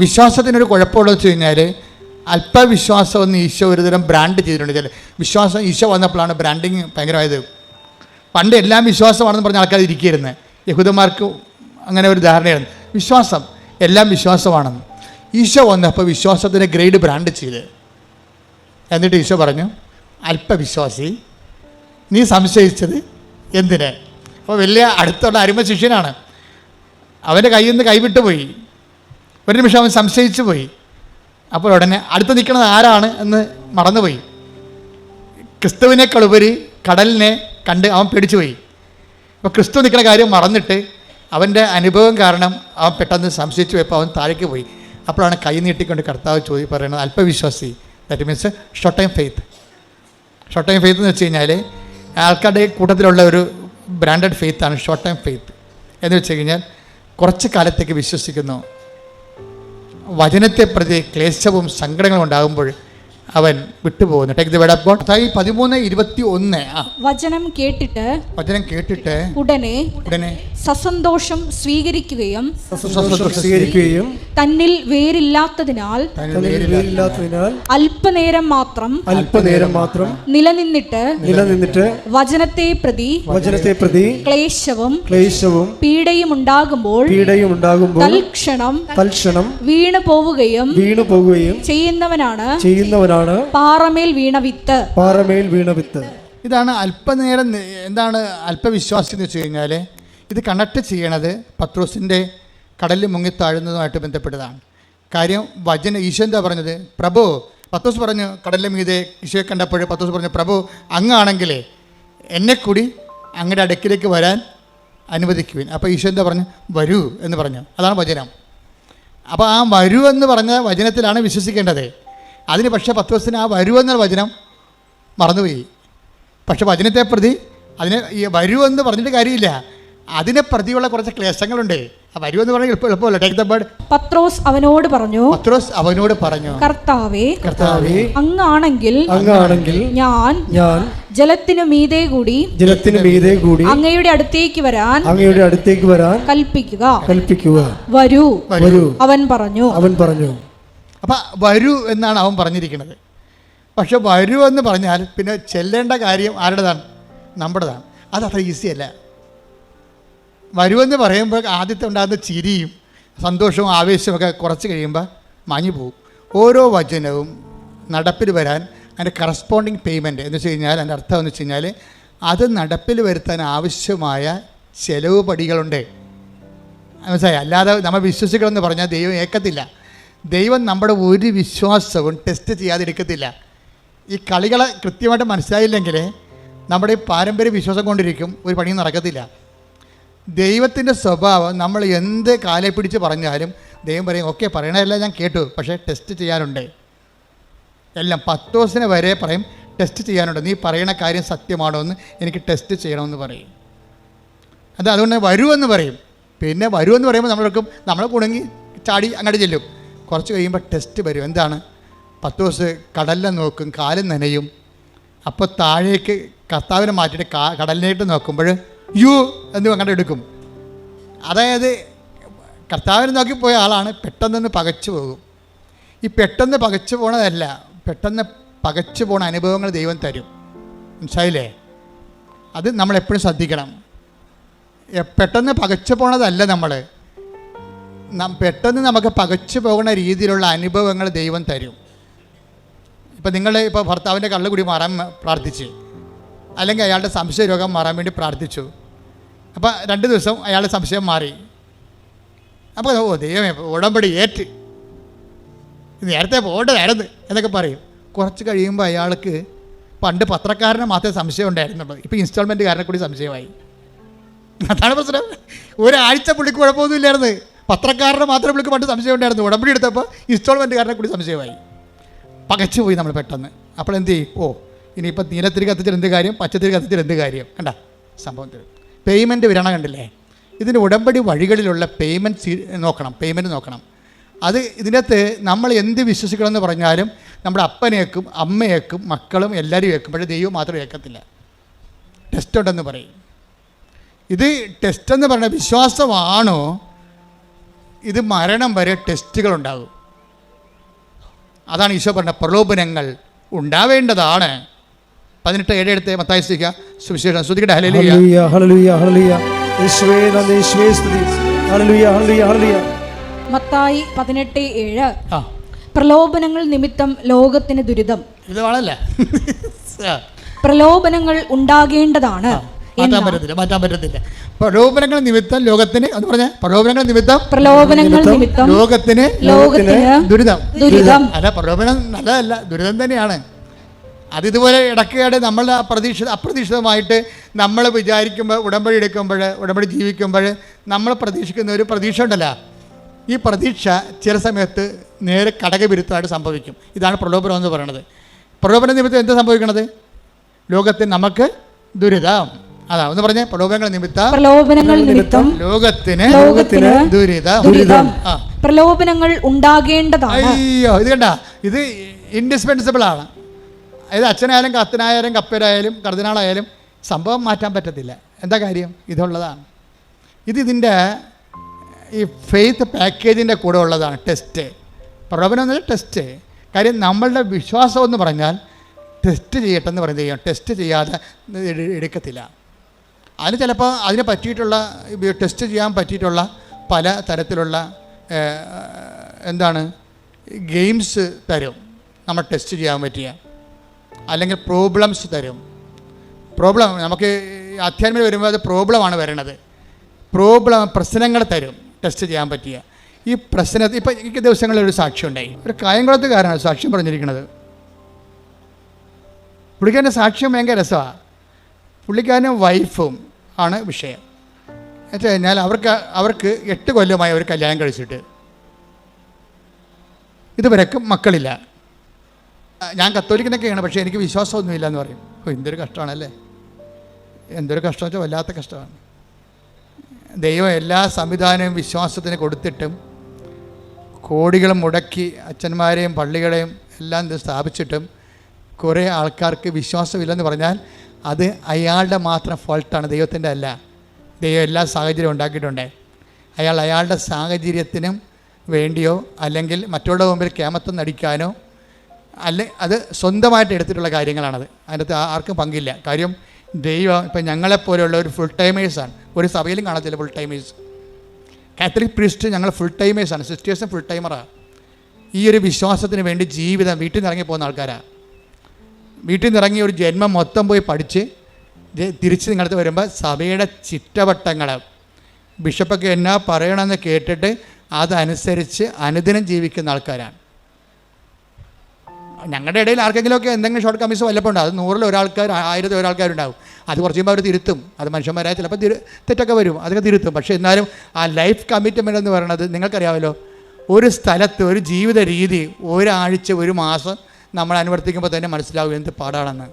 വിശ്വാസത്തിനൊരു കുഴപ്പമുള്ളതെന്ന് വെച്ച് കഴിഞ്ഞാൽ അല്പവിശ്വാസം ഒന്ന് ഈശോ ഒരുതരം ബ്രാൻഡ് ചെയ്തിട്ടുണ്ട്. ചില വിശ്വാസം ഈശോ വന്നപ്പോഴാണ് ബ്രാൻഡിങ് ഭയങ്കരമായത്. പണ്ട് എല്ലാം വിശ്വാസമാണെന്ന് പറഞ്ഞ ആൾക്കാർ ഇരിക്കുകയായിരുന്നു. യഹൂദന്മാർക്ക് അങ്ങനെ ഒരു ധാരണയായിരുന്നു, വിശ്വാസം എല്ലാം വിശ്വാസമാണെന്ന്. ഈശോ വന്നപ്പോൾ വിശ്വാസത്തിൻ്റെ ഗ്രേഡ് ബ്രാൻഡ് ചെയ്ത്, എന്നിട്ട് ഈശോ പറഞ്ഞു, അല്പവിശ്വാസി, നീ സംശയിച്ചത് എന്തിന്? അപ്പോൾ വലിയ അടുത്തുള്ള അരുമ ശിഷ്യനാണ്. അവൻ്റെ കയ്യിൽ നിന്ന് കൈവിട്ടു പോയി. ഒരു നിമിഷം അവൻ സംശയിച്ചു പോയി. അപ്പോൾ ഉടനെ അടുത്ത് നിൽക്കുന്നത് ആരാണ് എന്ന് മറന്നുപോയി. ക്രിസ്തുവിനേക്കാളുപരി കടലിനെ കണ്ട് അവൻ പേടിച്ചു പോയി. അപ്പോൾ ക്രിസ്തു നിൽക്കുന്ന കാര്യം മറന്നിട്ട് അവൻ്റെ അനുഭവം കാരണം അവൻ പെട്ടെന്ന് സംശയിച്ചു പോയപ്പോൾ അവൻ താഴേക്ക് പോയി. അപ്പോഴാണ് കൈ നീട്ടിക്കൊണ്ട് കർത്താവ് പറയുന്നത്, അല്പവിശ്വാസി. That means short time faith. Short time faith എന്ന് വെച്ച് കഴിഞ്ഞാൽ ആൾക്കാരുടെ കൂട്ടത്തിലുള്ള ഒരു ബ്രാൻഡഡ് ഫെയ്ത്താണ് ഷോർട്ട് ടൈം ഫെയ്ത്ത്. എന്ന് വെച്ച് കഴിഞ്ഞാൽ കുറച്ച് കാലത്തേക്ക് വിശ്വസിക്കുന്നു. വചനത്തെ പ്രതി ക്ലേശവും സങ്കടങ്ങളും ഉണ്ടാകുമ്പോൾ അവൻ വിട്ടുപോകുന്നു. Take the word of God. 13:21. വചനം കേട്ടിട്ട് ഉടനെ സസന്തോഷം സ്വീകരിക്കുകയും തന്നിൽ വേരില്ലാത്തതിനാൽ അല്പനേരം മാത്രം നിലനിന്നിട്ട് വചനത്തെ പ്രതി ക്ലേശവും പീഡയും ഉണ്ടാകുമ്പോൾ തൽക്ഷണം വീണു പോവുകയും ചെയ്യുന്നവനാണ് പാറമേൽ വീണ വിത്ത്. ഇതാണ് അല്പനേരം. എന്താണ് അല്പവിശ്വാസി എന്ന് വെച്ച് കഴിഞ്ഞാൽ ഇത് കണക്ട് ചെയ്യണത് പത്രോസിൻ്റെ കടലിൽ മുങ്ങിത്താഴുന്നതുമായിട്ട് ബന്ധപ്പെട്ടതാണ്. കാര്യം ഈശോ എന്താ പറഞ്ഞത്? പ്രഭു, പത്രോസ് പറഞ്ഞു കടലിലെ മീതെ ഈശോയെ കണ്ടപ്പോൾ പത്രോസ് പറഞ്ഞു, പ്രഭു അങ്ങാണെങ്കിലേ എന്നെ കൂടി അങ്ങയുടെ അടുക്കിലേക്ക് വരാൻ അനുവദിക്കുവിൻ. അപ്പോൾ ഈശോ എന്താ പറഞ്ഞു? വരൂ എന്ന് പറഞ്ഞു. അതാണ് വചനം. അപ്പോൾ ആ വരൂ എന്ന് പറഞ്ഞ വചനത്തിലാണ് വിശ്വസിക്കേണ്ടത്. അതിന് പക്ഷേ പത്രോസിന് ആ വരൂ എന്ന വചനം മറന്നുപോയി. പക്ഷെ വചനത്തെ പ്രതി ഈ വരൂ എന്ന് പറഞ്ഞിട്ട് കാര്യമില്ല, അതിനെ പ്രതിയുള്ള കുറച്ച് ക്ലേശങ്ങളുണ്ട്. ആ വരൂ എന്ന് പറഞ്ഞാൽ എളുപ്പമല്ല. Take the word. പത്രോസ് അവനോട് പറഞ്ഞു, കർത്താവേ, അങ്ങാണെങ്കിൽ ഞാൻ ജലത്തിനു മീതെ കൂടി അങ്ങയുടെ അടുത്തേക്ക് വരാൻ കൽപ്പിക്കുക. വരൂ അവൻ പറഞ്ഞു. അപ്പം വരൂ എന്നാണ് അവൻ പറഞ്ഞിരിക്കുന്നത്. പക്ഷെ വരൂ എന്ന് പറഞ്ഞാൽ പിന്നെ ചെല്ലേണ്ട കാര്യം ആരുടേതാണ്? നമ്മുടേതാണ്. അതത്ര ഈസിയല്ല. വരുമെന്ന് പറയുമ്പോൾ ആദ്യത്തെ ഉണ്ടാകുന്ന ചിരിയും സന്തോഷവും ആവേശമൊക്കെ കുറച്ച് കഴിയുമ്പോൾ മാഞ്ഞു പോകും. ഓരോ വചനവും നടപ്പിൽ വരാൻ അതിൻ്റെ കറസ്പോണ്ടിങ് പേയ്മെൻറ്റ് എന്ന് വെച്ച് കഴിഞ്ഞാൽ അതിൻ്റെ അർത്ഥം എന്ന് വെച്ച് കഴിഞ്ഞാൽ അത് നടപ്പിൽ വരുത്താൻ ആവശ്യമായ ചെലവ് പടികളുണ്ട്. മനസ്സിലായി? അല്ലാതെ നമ്മൾ വിശ്വസിക്കണമെന്ന് പറഞ്ഞാൽ ദൈവം ഏക്കത്തില്ല. ദൈവം നമ്മുടെ ഒരു വിശ്വാസവും ടെസ്റ്റ് ചെയ്യാതെ എടുക്കത്തില്ല. ഈ കളികളെ കൃത്യമായിട്ട് മനസ്സിലായില്ലെങ്കിൽ നമ്മുടെ ഈ പാരമ്പര്യ വിശ്വാസം കൊണ്ടിരിക്കും, ഒരു പണിയും നടക്കത്തില്ല. ദൈവത്തിൻ്റെ സ്വഭാവം നമ്മൾ എന്ത് കാലെ പിടിച്ച് പറഞ്ഞാലും ദൈവം പറയും, ഓക്കെ പറയണതെല്ലാം ഞാൻ കേട്ടു, പക്ഷേ ടെസ്റ്റ് ചെയ്യാനുണ്ട്. എല്ലാം പത്രോസിനെ വരെ പറയും ടെസ്റ്റ് ചെയ്യാനുണ്ട്. നീ പറയണ കാര്യം സത്യമാണോ എന്ന് എനിക്ക് ടെസ്റ്റ് ചെയ്യണമെന്ന് പറയും. അതുകൊണ്ട് വരുമെന്ന് പറയും. പിന്നെ വരുമെന്ന് പറയുമ്പോൾ നമ്മൾ കുണുങ്ങി ചാടി അങ്ങോട്ട് ചെല്ലും. കുറച്ച് കഴിയുമ്പോൾ ടെസ്റ്റ് വരും. എന്താണ്? പത്രോസ് കടലിനെ നോക്കും, കാലും നനയും. അപ്പോൾ താഴേക്ക് കർത്താവിനെ മാറ്റിയിട്ട് കടലിനായിട്ട് നോക്കുമ്പോൾ യു എന്ന് അങ്ങോട്ട് എടുക്കും. അതായത് കർത്താവിനെ നോക്കിപ്പോയ ആളാണ് പെട്ടെന്നൊന്ന് പകച്ചു പോകും. ഈ പെട്ടെന്ന് പകച്ചു പോണതല്ല, പെട്ടെന്ന് പകച്ചു പോണ അനുഭവങ്ങൾ ദൈവം തരും. മനസ്സിലായില്ലേ? അത് നമ്മളെപ്പോഴും ശ്രദ്ധിക്കണം. പെട്ടെന്ന് പകച്ചു പോണതല്ല, പെട്ടെന്ന് നമുക്ക് പകച്ചു പോകുന്ന രീതിയിലുള്ള അനുഭവങ്ങൾ ദൈവം തരും. ഇപ്പം നിങ്ങൾ ഭർത്താവിൻ്റെ കള്ളുകുടി മാറാൻ പ്രാർത്ഥിച്ച്, അല്ലെങ്കിൽ അയാളുടെ സംശയ രോഗം മാറാൻ വേണ്ടി പ്രാർത്ഥിച്ചു. അപ്പോൾ 2 ദിവസം അയാളുടെ സംശയം മാറി. അപ്പോൾ ദൈവമേ ഉടമ്പടി ഏറ്റ്, നേരത്തെ പോകേണ്ടതായിരുന്നു എന്നൊക്കെ പറയും. കുറച്ച് കഴിയുമ്പോൾ അയാൾക്ക് പണ്ട് പത്രക്കാരനെ മാത്രമേ സംശയം ഉണ്ടായിരുന്നുള്ളൂ, ഇപ്പോൾ ഇൻസ്റ്റാൾമെൻറ്റുകാരനെ കൂടി സംശയമായി. അതാണ് പ്രശ്നം. ഒരാഴ്ച പുള്ളിക്ക് കുഴപ്പമൊന്നുമില്ലായിരുന്നു, പത്രക്കാരനെ മാത്രമേ പുള്ളിക്ക് പണ്ട് സംശയം ഉണ്ടായിരുന്നു. ഉടമ്പടി എടുത്തപ്പോൾ ഇൻസ്റ്റാൾമെൻറ്റുകാരനെ കൂടി സംശയമായി. പകച്ചു പോയി നമ്മൾ പെട്ടെന്ന്. അപ്പോൾ എന്ത് ചെയ്യും? ഇനിയിപ്പോൾ നീലത്തിരി കത്തിച്ചിട്ട് എന്ത് കാര്യം, പച്ചത്തിരി കത്തിച്ചിട്ട് എന്ത് കാര്യം? കണ്ട സംഭവത്തിൽ പേയ്മെൻറ്റ് വരണം. കണ്ടില്ലേ? ഇതിൻ്റെ ഉടമ്പടി വഴികളിലുള്ള പേയ്മെൻറ്റ് നോക്കണം. അത് ഇതിനകത്ത് നമ്മൾ എന്ത് വിശ്വസിക്കണമെന്ന് പറഞ്ഞാലും നമ്മുടെ അപ്പനേക്കും അമ്മയേക്കും മക്കളും എല്ലാവരും ഏക്കും, പക്ഷേ ദൈവം മാത്രം ഏക്കത്തില്ല. ടെസ്റ്റ് ഉണ്ടെന്ന് പറയും. ഇത് ടെസ്റ്റ് എന്ന് പറയുന്നത് വിശ്വാസമാണോ ഇത് മരണം വരെ ടെസ്റ്റുകളുണ്ടാകും. അതാണ് ഈശോ പറഞ്ഞ പ്രലോഭനങ്ങൾ ഉണ്ടാവേണ്ടതാണ്. 18:7 എടുത്ത് മത്തായി സുവിശേഷം ശ്രുതിക്കട്ടെ. ഹല്ലേലൂയ ഹല്ലേലൂയ ഹല്ലേലൂയ യേശുവേ നന്ദി, യേശുവേ സ്തുതി. ഹല്ലേലൂയ ഹല്ലേലൂയ ഹല്ലേലൂയ. മത്തായി 18:7. പ്രലോഭനങ്ങൾ നിമിത്തം ലോകത്തിന് ദുരിതം. ഇത് വളല്ലേ പ്രലോഭനങ്ങൾ ഉണ്ടാകേണ്ടതാണ്. മാറ്റാൻ പറ്റത്തില്ല. പ്രലോഭനങ്ങൾ നിമിത്തം ലോകത്തിന് എന്ന് പറഞ്ഞ പ്രലോഭനങ്ങൾ നിമിത്തം ലോകത്തിന് ദുരിതം. അല്ല, പ്രലോഭനം നല്ലതല്ല, ദുരിതം തന്നെയാണ്. അതിതുപോലെ ഇടയ്ക്കിടെ നമ്മൾ അപ്രതീക്ഷിതമായിട്ട് നമ്മൾ വിചാരിക്കുമ്പോൾ, ഉടമ്പടി എടുക്കുമ്പോൾ, ഉടമ്പടി ജീവിക്കുമ്പോൾ നമ്മൾ പ്രതീക്ഷിക്കുന്ന ഒരു പ്രതീക്ഷ ഉണ്ടല്ലോ, ഈ പ്രതീക്ഷ ചില സമയത്ത് നേരെ കടകവിരുദ്ധമായിട്ട് സംഭവിക്കും. ഇതാണ് പ്രലോഭനം എന്ന് പറയുന്നത്. പ്രലോഭന നിമിത്തം എന്താ സംഭവിക്കണത്? ലോകത്തിന് നമുക്ക് ദുരിതം. അതാ ഒന്ന് പറഞ്ഞേ, പ്രലോഭനങ്ങൾ നിമിത്തം ലോകത്തിന് ദുരിതം. പ്രലോഭനങ്ങൾ ഉണ്ടാകേണ്ടതാണ്. അയ്യോ, ഇത് കണ്ട, ഇത് ഇൻഡിസ്പെൻസിബിൾ ആണ്. അതായത് അച്ഛനായാലും കത്തനായാലും കപ്പരായാലും കർദിനാളായാലും സംഭവം മാറ്റാൻ പറ്റത്തില്ല. എന്താ കാര്യം? ഇതുള്ളതാണ്. ഇതിൻ്റെ ഈ ഫെയ്ത്ത് പാക്കേജിൻ്റെ കൂടെ ഉള്ളതാണ് ടെസ്റ്റ്. പ്രലോഭനം എന്നല്ല, ടെസ്റ്റ്. കാര്യം നമ്മളുടെ വിശ്വാസം എന്ന് പറഞ്ഞാൽ ടെസ്റ്റ് ചെയ്യട്ടെന്ന് പറയുന്നത് ചെയ്യും. ടെസ്റ്റ് ചെയ്യാതെ എടുക്കത്തില്ല. അതിന് ചിലപ്പോൾ അതിനെ പറ്റിയിട്ടുള്ള ടെസ്റ്റ് ചെയ്യാൻ പറ്റിയിട്ടുള്ള പല തരത്തിലുള്ള ഗെയിംസ് തരും നമ്മൾ ടെസ്റ്റ് ചെയ്യാൻ പറ്റിയ, അല്ലെങ്കിൽ പ്രോബ്ലംസ് തരും. നമുക്ക് അധ്യാത്മം വരുമ്പോൾ അത് പ്രോബ്ലമാണ് വരണത്. പ്രശ്നങ്ങൾ തരും ടെസ്റ്റ് ചെയ്യാൻ പറ്റിയ. ഈ പ്രശ്നത്തിൽ ഇപ്പം എനിക്ക് ദിവസങ്ങളിൽ ഒരു സാക്ഷ്യം ഉണ്ടായി. ഒരു കായംകുളത്തുകാരനാണ് സാക്ഷ്യം പറഞ്ഞിരിക്കുന്നത്. പുള്ളിക്കാരൻ്റെ സാക്ഷ്യം ഭയങ്കര രസമാണ്. പുള്ളിക്കാരനും വൈഫും ആണ് വിഷയം. എന്നുവെച്ച് കഴിഞ്ഞാൽ അവർക്ക് 8 കൊല്ലമായി അവർ കല്യാണം കഴിച്ചിട്ട് ഇതുവരെക്കും മക്കളില്ല. ഞാൻ കത്തോലിക്കനൊക്കെയാണ്, പക്ഷേ എനിക്ക് വിശ്വാസമൊന്നുമില്ല എന്ന് പറയും. എന്തൊരു കഷ്ടമാണല്ലേ, എന്തൊരു കഷ്ടമെന്ന് വെച്ചാൽ വല്ലാത്ത കഷ്ടമാണ്. ദൈവം എല്ലാ സംവിധാനവും വിശ്വാസത്തിന് കൊടുത്തിട്ടും കോടികൾ മുടക്കി അച്ഛന്മാരെയും പള്ളികളെയും എല്ലാം സ്ഥാപിച്ചിട്ടും കുറേ ആൾക്കാർക്ക് വിശ്വാസമില്ലെന്ന് പറഞ്ഞാൽ അത് അയാളുടെ മാത്രം ഫോൾട്ടാണ്, ദൈവത്തിൻ്റെ അല്ല. ദൈവം എല്ലാ സാഹചര്യവും ഉണ്ടാക്കിയിട്ടുണ്ട്. അയാളുടെ സാഹചര്യത്തിനും വേണ്ടിയോ അല്ലെങ്കിൽ മറ്റുള്ള മുമ്പിൽ കേമത്വം നടിക്കാനോ അത് സ്വന്തമായിട്ട് എടുത്തിട്ടുള്ള കാര്യങ്ങളാണത്. അതിനകത്ത് ആർക്കും പങ്കില്ല. കാര്യം ദൈവം ഇപ്പം ഞങ്ങളെപ്പോലെയുള്ള ഒരു ഫുൾ ടൈമേഴ്സാണ്. ഒരു സഭയിലും കാണത്തില്ല ഫുൾ ടൈമേഴ്സ്. കാത്തലിക് പ്രീസ്റ്റ് ഞങ്ങൾ ഫുൾ ടൈമേഴ്സാണ്, സിസ്റ്റേഴ്സും ഫുൾ ടൈമറാണ്. ഈ ഒരു വിശ്വാസത്തിന് വേണ്ടി ജീവിതം വീട്ടിൽ നിന്ന് ഇറങ്ങി പോകുന്ന ആൾക്കാരാണ്. വീട്ടിൽ നിന്ന് ഇറങ്ങി ഒരു ജന്മം മൊത്തം പോയി പഠിച്ച് തിരിച്ച് നിങ്ങളടുത്ത് വരുമ്പോൾ സഭയുടെ ചിട്ടവട്ടങ്ങൾ ബിഷപ്പൊക്കെ എന്നാ പറയണമെന്ന് കേട്ടിട്ട് അതനുസരിച്ച് അനുദിനം ജീവിക്കുന്ന ആൾക്കാരാണ്. ഞങ്ങളുടെ ഇടയിൽ ആർക്കെങ്കിലുമൊക്കെ എന്തെങ്കിലും ഷോർട്ട് കമ്മീസ് വല്ലപ്പോൾ ഉണ്ടാവും. അത് 100-ൽ ഒരാൾക്കാർ 1000-ൽ ഒരാൾക്കാരുണ്ടാവും. അത് കുറച്ച് കഴിയുമ്പോൾ അവർ തിരുത്തും. അത് മനുഷ്യന്മാരായ ചിലപ്പോൾ തെറ്റൊക്കെ വരും, അതൊക്കെ തിരുത്തും. പക്ഷേ എന്നാലും ആ ലൈഫ് കമ്മിറ്റ്മെൻ്റ് എന്ന് പറയുന്നത് നിങ്ങൾക്കറിയാമല്ലോ, ഒരു സ്ഥലത്ത് ഒരു ജീവിത രീതി ഒരാഴ്ച 1 മാസം നമ്മൾ അനുവർത്തിക്കുമ്പോൾ തന്നെ മനസ്സിലാവും എന്ത് പാടാണെന്ന്.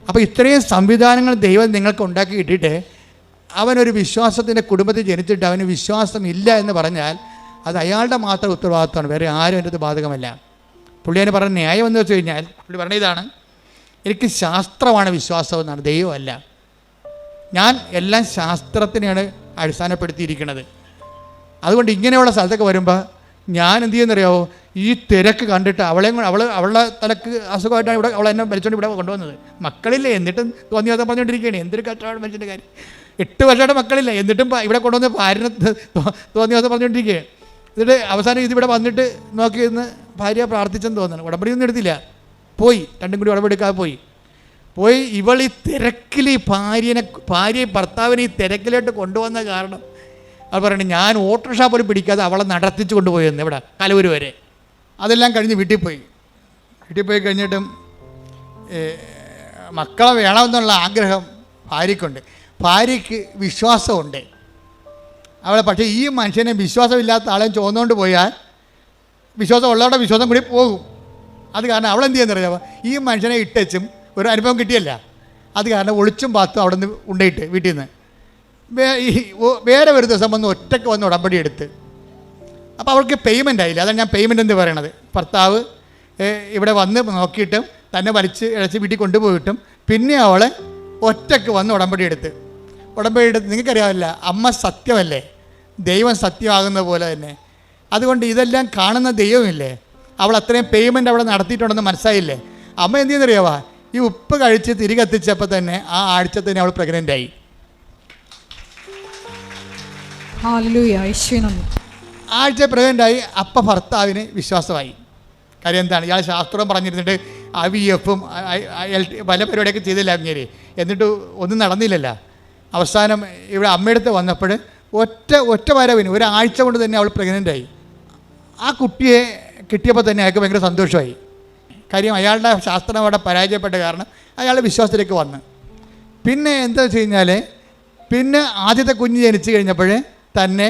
അപ്പോൾ ഇത്രയും സംവിധാനങ്ങൾ ദൈവം നിങ്ങൾക്ക് ഉണ്ടാക്കി ഇട്ടിട്ട് അവനൊരു വിശ്വാസത്തിൻ്റെ കുടുംബത്തിൽ ജനിച്ചിട്ട് അവന് വിശ്വാസമില്ല എന്ന് പറഞ്ഞാൽ അത് അയാളുടെ മാത്രം ഉത്തരവാദിത്വമാണ്, വേറെ ആരും എൻ്റെ അത് ബാധകമല്ല. പുള്ളിയെ പറഞ്ഞ ന്യായം എന്ന് വെച്ച് കഴിഞ്ഞാൽ പുള്ളി പറഞ്ഞ ഇതാണ്, എനിക്ക് ശാസ്ത്രമാണ് വിശ്വാസം എന്നാണ്, ദൈവമല്ല. ഞാൻ എല്ലാം ശാസ്ത്രത്തിനെയാണ് അടിസ്ഥാനപ്പെടുത്തിയിരിക്കുന്നത്. അതുകൊണ്ട് ഇങ്ങനെയുള്ള സ്ഥലത്തൊക്കെ വരുമ്പോൾ ഞാൻ എന്ത് ചെയ്യുന്നറിയാവോ, ഈ തിരക്ക് കണ്ടിട്ട് അവളുടെ തലക്ക് അസുഖമായിട്ടാണ് അവൾ എന്നെ വലിച്ചുകൊണ്ട് ഇവിടെ കൊണ്ടുവന്നത്. മക്കളില്ല, എന്നിട്ടും തോന്നിയാസം പറഞ്ഞുകൊണ്ടിരിക്കുകയാണ്. എന്തൊരു കഷ്ടമാണ് മനുഷ്യൻ്റെ കാര്യം. 8 വർഷമായിട്ട് മക്കളില്ല, എന്നിട്ടും ഇവിടെ കൊണ്ടുവന്ന് ഭാര്യനെ തോന്നിയാസം പറഞ്ഞുകൊണ്ടിരിക്കുകയാണ്. എന്നിട്ട് അവസാനം ഇതിവിടെ വന്നിട്ട് നോക്കിയിരുന്ന് ഭാര്യ പ്രാർത്ഥിച്ചെന്ന് തോന്നുന്നു. ഉടമ്പടിയൊന്നും എടുത്തില്ല, പോയി, രണ്ടും കൂടി ഉടമ്പെടുക്കാതെ പോയി. ഇവൾ ഈ തിരക്കിൽ ഈ ഭാര്യയും ഭർത്താവിനെ ഈ തിരക്കിലോട്ട് കൊണ്ടുവന്ന കാരണം അത് പറയണേ, ഞാൻ ഓട്ടോറിക്ഷ പോലും പിടിക്കാതെ അവളെ നടത്തിച്ച് കൊണ്ടുപോയെന്ന് ഇവിടെ കലൂർ വരെ. അതെല്ലാം കഴിഞ്ഞ് വീട്ടിൽ പോയി കഴിഞ്ഞിട്ടും മക്കളെ വേണമെന്നുള്ള ആഗ്രഹം ഭാര്യയ്ക്കുണ്ട്. ഭാര്യയ്ക്ക് വിശ്വാസമുണ്ട് അവളെ. പക്ഷേ ഈ മനുഷ്യനെ വിശ്വാസമില്ലാത്ത ആളെ ചുവന്നുകൊണ്ട് പോയാൽ വിശ്വാസം ഉള്ളവരുടെ വിശ്വാസം കൂടി പോകും. അത് കാരണം അവളെന്ത് ചെയ്യുന്നറിയാമോ, ഈ മനുഷ്യനെ ഇട്ടച്ചും ഒരു അനുഭവം കിട്ടിയല്ല, അത് കാരണം ഒളിച്ചും പാത്തും അവിടെ നിന്ന് ഉണ്ടയിട്ട് വീട്ടിൽ നിന്ന് വേറെ ഒരു ദിവസം വന്ന് ഒറ്റയ്ക്ക് വന്ന് ഉടമ്പടി എടുത്ത്. അപ്പോൾ അവൾക്ക് പേയ്മെൻ്റ് ആയില്ല. അതാണ് ഞാൻ പേയ്മെൻ്റ് എന്ന് പറയണത്. ഭർത്താവ് ഇവിടെ വന്ന് നോക്കിയിട്ടും തന്നെ വലിച്ച് ഇഴച്ച് വീട്ടിൽ കൊണ്ടുപോയിട്ടും പിന്നെ അവളെ ഒറ്റയ്ക്ക് വന്ന് ഉടമ്പടി എടുത്ത് നിങ്ങൾക്കറിയാമല്ല, അമ്മ സത്യമല്ലേ, ദൈവം സത്യമാകുന്ന പോലെ തന്നെ. അതുകൊണ്ട് ഇതെല്ലാം കാണുന്ന ദൈവമില്ലേ, അവൾ അത്രയും പേയ്മെൻറ്റ് അവിടെ നടത്തിയിട്ടുണ്ടെന്ന് മനസ്സിലായില്ലേ. അമ്മ എന്ത് ചെയ്യുന്നറിയാവാ, ഈ ഉപ്പ് കഴിച്ച് തിരികെ എത്തിച്ചപ്പോൾ തന്നെ ആ ആഴ്ച തന്നെ അവൾ പ്രഗ്നൻ്റായി. ഹല്ലേലൂയ, യേശുവേ നന്ദി. ആഴ്ച പ്രഗ്നൻ്റായി. അപ്പം ഭർത്താവിന് വിശ്വാസമായി. കാര്യം എന്താണ്, ഇയാൾ ശാസ്ത്രം പറഞ്ഞിരുന്നിട്ട് IVF പല പരിപാടിയൊക്കെ ചെയ്തില്ല അങ്ങേര്, എന്നിട്ട് ഒന്നും നടന്നില്ലല്ലോ. അവസാനം ഇവിടെ അമ്മയടുത്ത് വന്നപ്പോൾ ഒറ്റ വരവിന് ഒരാഴ്ച കൊണ്ട് തന്നെ അവൾ പ്രഗ്നൻ്റായി. ആ കുട്ടിയെ കിട്ടിയപ്പോൾ തന്നെ അയാൾക്ക് ഭയങ്കര സന്തോഷമായി. കാര്യം അയാളുടെ ശാസ്ത്രം അവിടെ പരാജയപ്പെട്ട കാരണം അയാൾ വിശ്വാസത്തിലേക്ക് വന്ന്. പിന്നെ എന്താ വെച്ച് കഴിഞ്ഞാൽ, പിന്നെ ആദ്യത്തെ കുഞ്ഞ് ജനിച്ച് കഴിഞ്ഞപ്പോൾ തന്നെ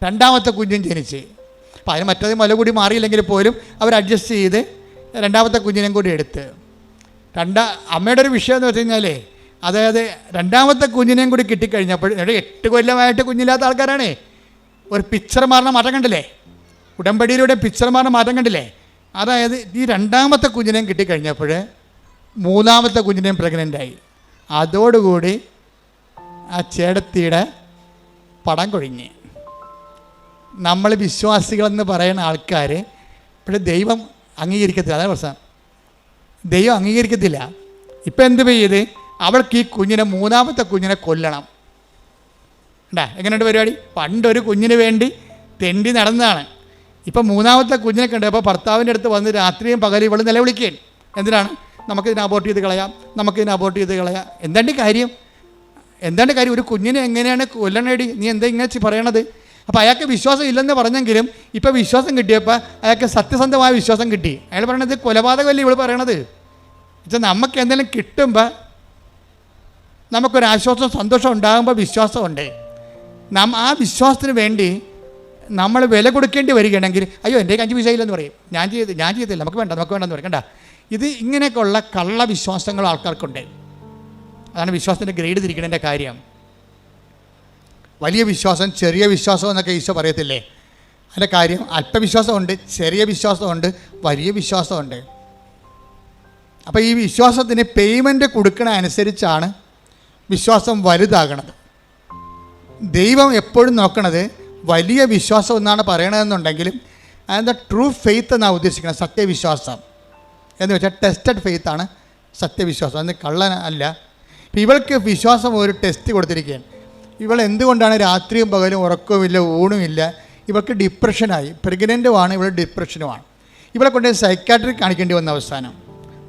രണ്ടാമത്തെ കുഞ്ഞും ജനിച്ച്. അപ്പോൾ അതിന് മറ്റേത് മുല കൂടി മാറിയില്ലെങ്കിൽ പോലും അവർ അഡ്ജസ്റ്റ് ചെയ്ത് രണ്ടാമത്തെ കുഞ്ഞിനെയും കൂടി എടുത്ത്. അമ്മയുടെ ഒരു വിഷയം എന്ന് വെച്ച് കഴിഞ്ഞാൽ, അതായത് രണ്ടാമത്തെ കുഞ്ഞിനെയും കൂടി കിട്ടിക്കഴിഞ്ഞപ്പോൾ 8 കൊല്ലമായിട്ട് കുഞ്ഞില്ലാത്ത ആൾക്കാരാണേ. ഒരു പിക്ചർ മാറുന്ന മാറ്റം കണ്ടില്ലേ, ഉടമ്പടിയിലൂടെ പിക്ചർ മാറുന്ന മാറ്റം കണ്ടില്ലേ. അതായത് ഈ രണ്ടാമത്തെ കുഞ്ഞിനെയും കിട്ടിക്കഴിഞ്ഞപ്പോൾ മൂന്നാമത്തെ കുഞ്ഞിനെയും പ്രഗ്നൻ്റായി. അതോടുകൂടി ആ ചേടത്തിയുടെ പടം കൊഴിഞ്ഞ്. നമ്മൾ വിശ്വാസികളെന്ന് പറയുന്ന ആൾക്കാർ ഇവിടെ ദൈവം അംഗീകരിക്കത്തില്ല. അതാണ് പ്രശ്നം, ദൈവം അംഗീകരിക്കത്തില്ല. ഇപ്പം എന്ത് ചെയ്ത്, അവൾക്ക് ഈ കുഞ്ഞിനെ മൂന്നാമത്തെ കുഞ്ഞിനെ കൊല്ലണം. എങ്ങനെയുണ്ട് പരിപാടി? പണ്ടൊരു കുഞ്ഞിന് വേണ്ടി തെണ്ടി നടന്നതാണ്. ഇപ്പം മൂന്നാമത്തെ കുഞ്ഞിനെ കണ്ട് അപ്പോൾ ഭർത്താവിൻ്റെ അടുത്ത് വന്ന് രാത്രിയും പകലും ഇവൾ നിലവിളിക്കുകയാണ്. എന്തിനാണ്? നമുക്കിതിനെ അബോർട്ട് ചെയ്ത് കളയാം, നമുക്കിതിനെ അബോർട്ട് ചെയ്ത് കളയാം. എന്താണ്ട് കാര്യം? ഒരു കുഞ്ഞിനെ എങ്ങനെയാണ് കൊല്ലണേടി, നീ എന്താ ഇങ്ങനെ പറയണത്? അപ്പോൾ അയാൾക്ക് വിശ്വാസം ഇല്ലെന്ന് പറഞ്ഞെങ്കിലും ഇപ്പോൾ വിശ്വാസം കിട്ടിയപ്പോൾ അയാൾക്ക് സത്യസന്ധമായ വിശ്വാസം കിട്ടി. അയാൾ പറയണത് കൊലപാതകമല്ലേ ഇവൾ പറയണത്. വെച്ചാൽ നമുക്ക് എന്തെങ്കിലും കിട്ടുമ്പോൾ നമുക്കൊരാശ്വാസം സന്തോഷം ഉണ്ടാകുമ്പോൾ വിശ്വാസമുണ്ട്. ആ വിശ്വാസത്തിന് വേണ്ടി നമ്മൾ വില കൊടുക്കേണ്ടി വരികയാണെങ്കിൽ, അയ്യോ എൻ്റെ 5 പൈസ ഇല്ലെന്ന് പറയും, ഞാൻ ചെയ്യത്തില്ല, നമുക്ക് വേണ്ടെന്ന് പറയും. കണ്ട, ഇത് ഇങ്ങനെയൊക്കെയുള്ള കള്ള വിശ്വാസങ്ങൾ ആൾക്കാർക്കുണ്ട്. അതാണ് വിശ്വാസത്തിൻ്റെ ഗ്രേഡ് തിരിക്കണതിൻ്റെ കാര്യം. വലിയ വിശ്വാസം, ചെറിയ വിശ്വാസം എന്നൊക്കെ ഈശോ പറയത്തില്ലേ. അതിൻ്റെ കാര്യം അല്പവിശ്വാസമുണ്ട്, ചെറിയ വിശ്വാസമുണ്ട്, വലിയ വിശ്വാസമുണ്ട്. അപ്പോൾ ഈ വിശ്വാസത്തിന് പേയ്മെൻറ്റ് കൊടുക്കണ അനുസരിച്ചാണ് വിശ്വാസം വലുതാകണത്. ദൈവം എപ്പോഴും നോക്കണത് വലിയ വിശ്വാസം എന്നാണ് പറയണതെന്നുണ്ടെങ്കിലും അതിൻ്റെ ട്രൂ ഫെയ്ത്ത് എന്നാണ് ഉദ്ദേശിക്കുന്നത്. സത്യവിശ്വാസം എന്ന് വെച്ചാൽ ടെസ്റ്റഡ് ഫെയ്ത്താണ് സത്യവിശ്വാസം, അന്ന് കള്ളൻ അല്ല. ഇപ്പം ഇവൾക്ക് വിശ്വാസം ഒരു ടെസ്റ്റ് കൊടുത്തിരിക്കുകയാണ്. ഇവൾ എന്തുകൊണ്ടാണ് രാത്രിയും പകലും ഉറക്കവുമില്ല, ഊണുമില്ല, ഇവൾക്ക് ഡിപ്രഷനായി. പ്രഗ്നൻ്റുമാണ്, ഇവൾ ഡിപ്രഷനുമാണ്. ഇവളെ കൊണ്ട് സൈക്കാട്രി കാണിക്കേണ്ടി വന്ന അവസാനം.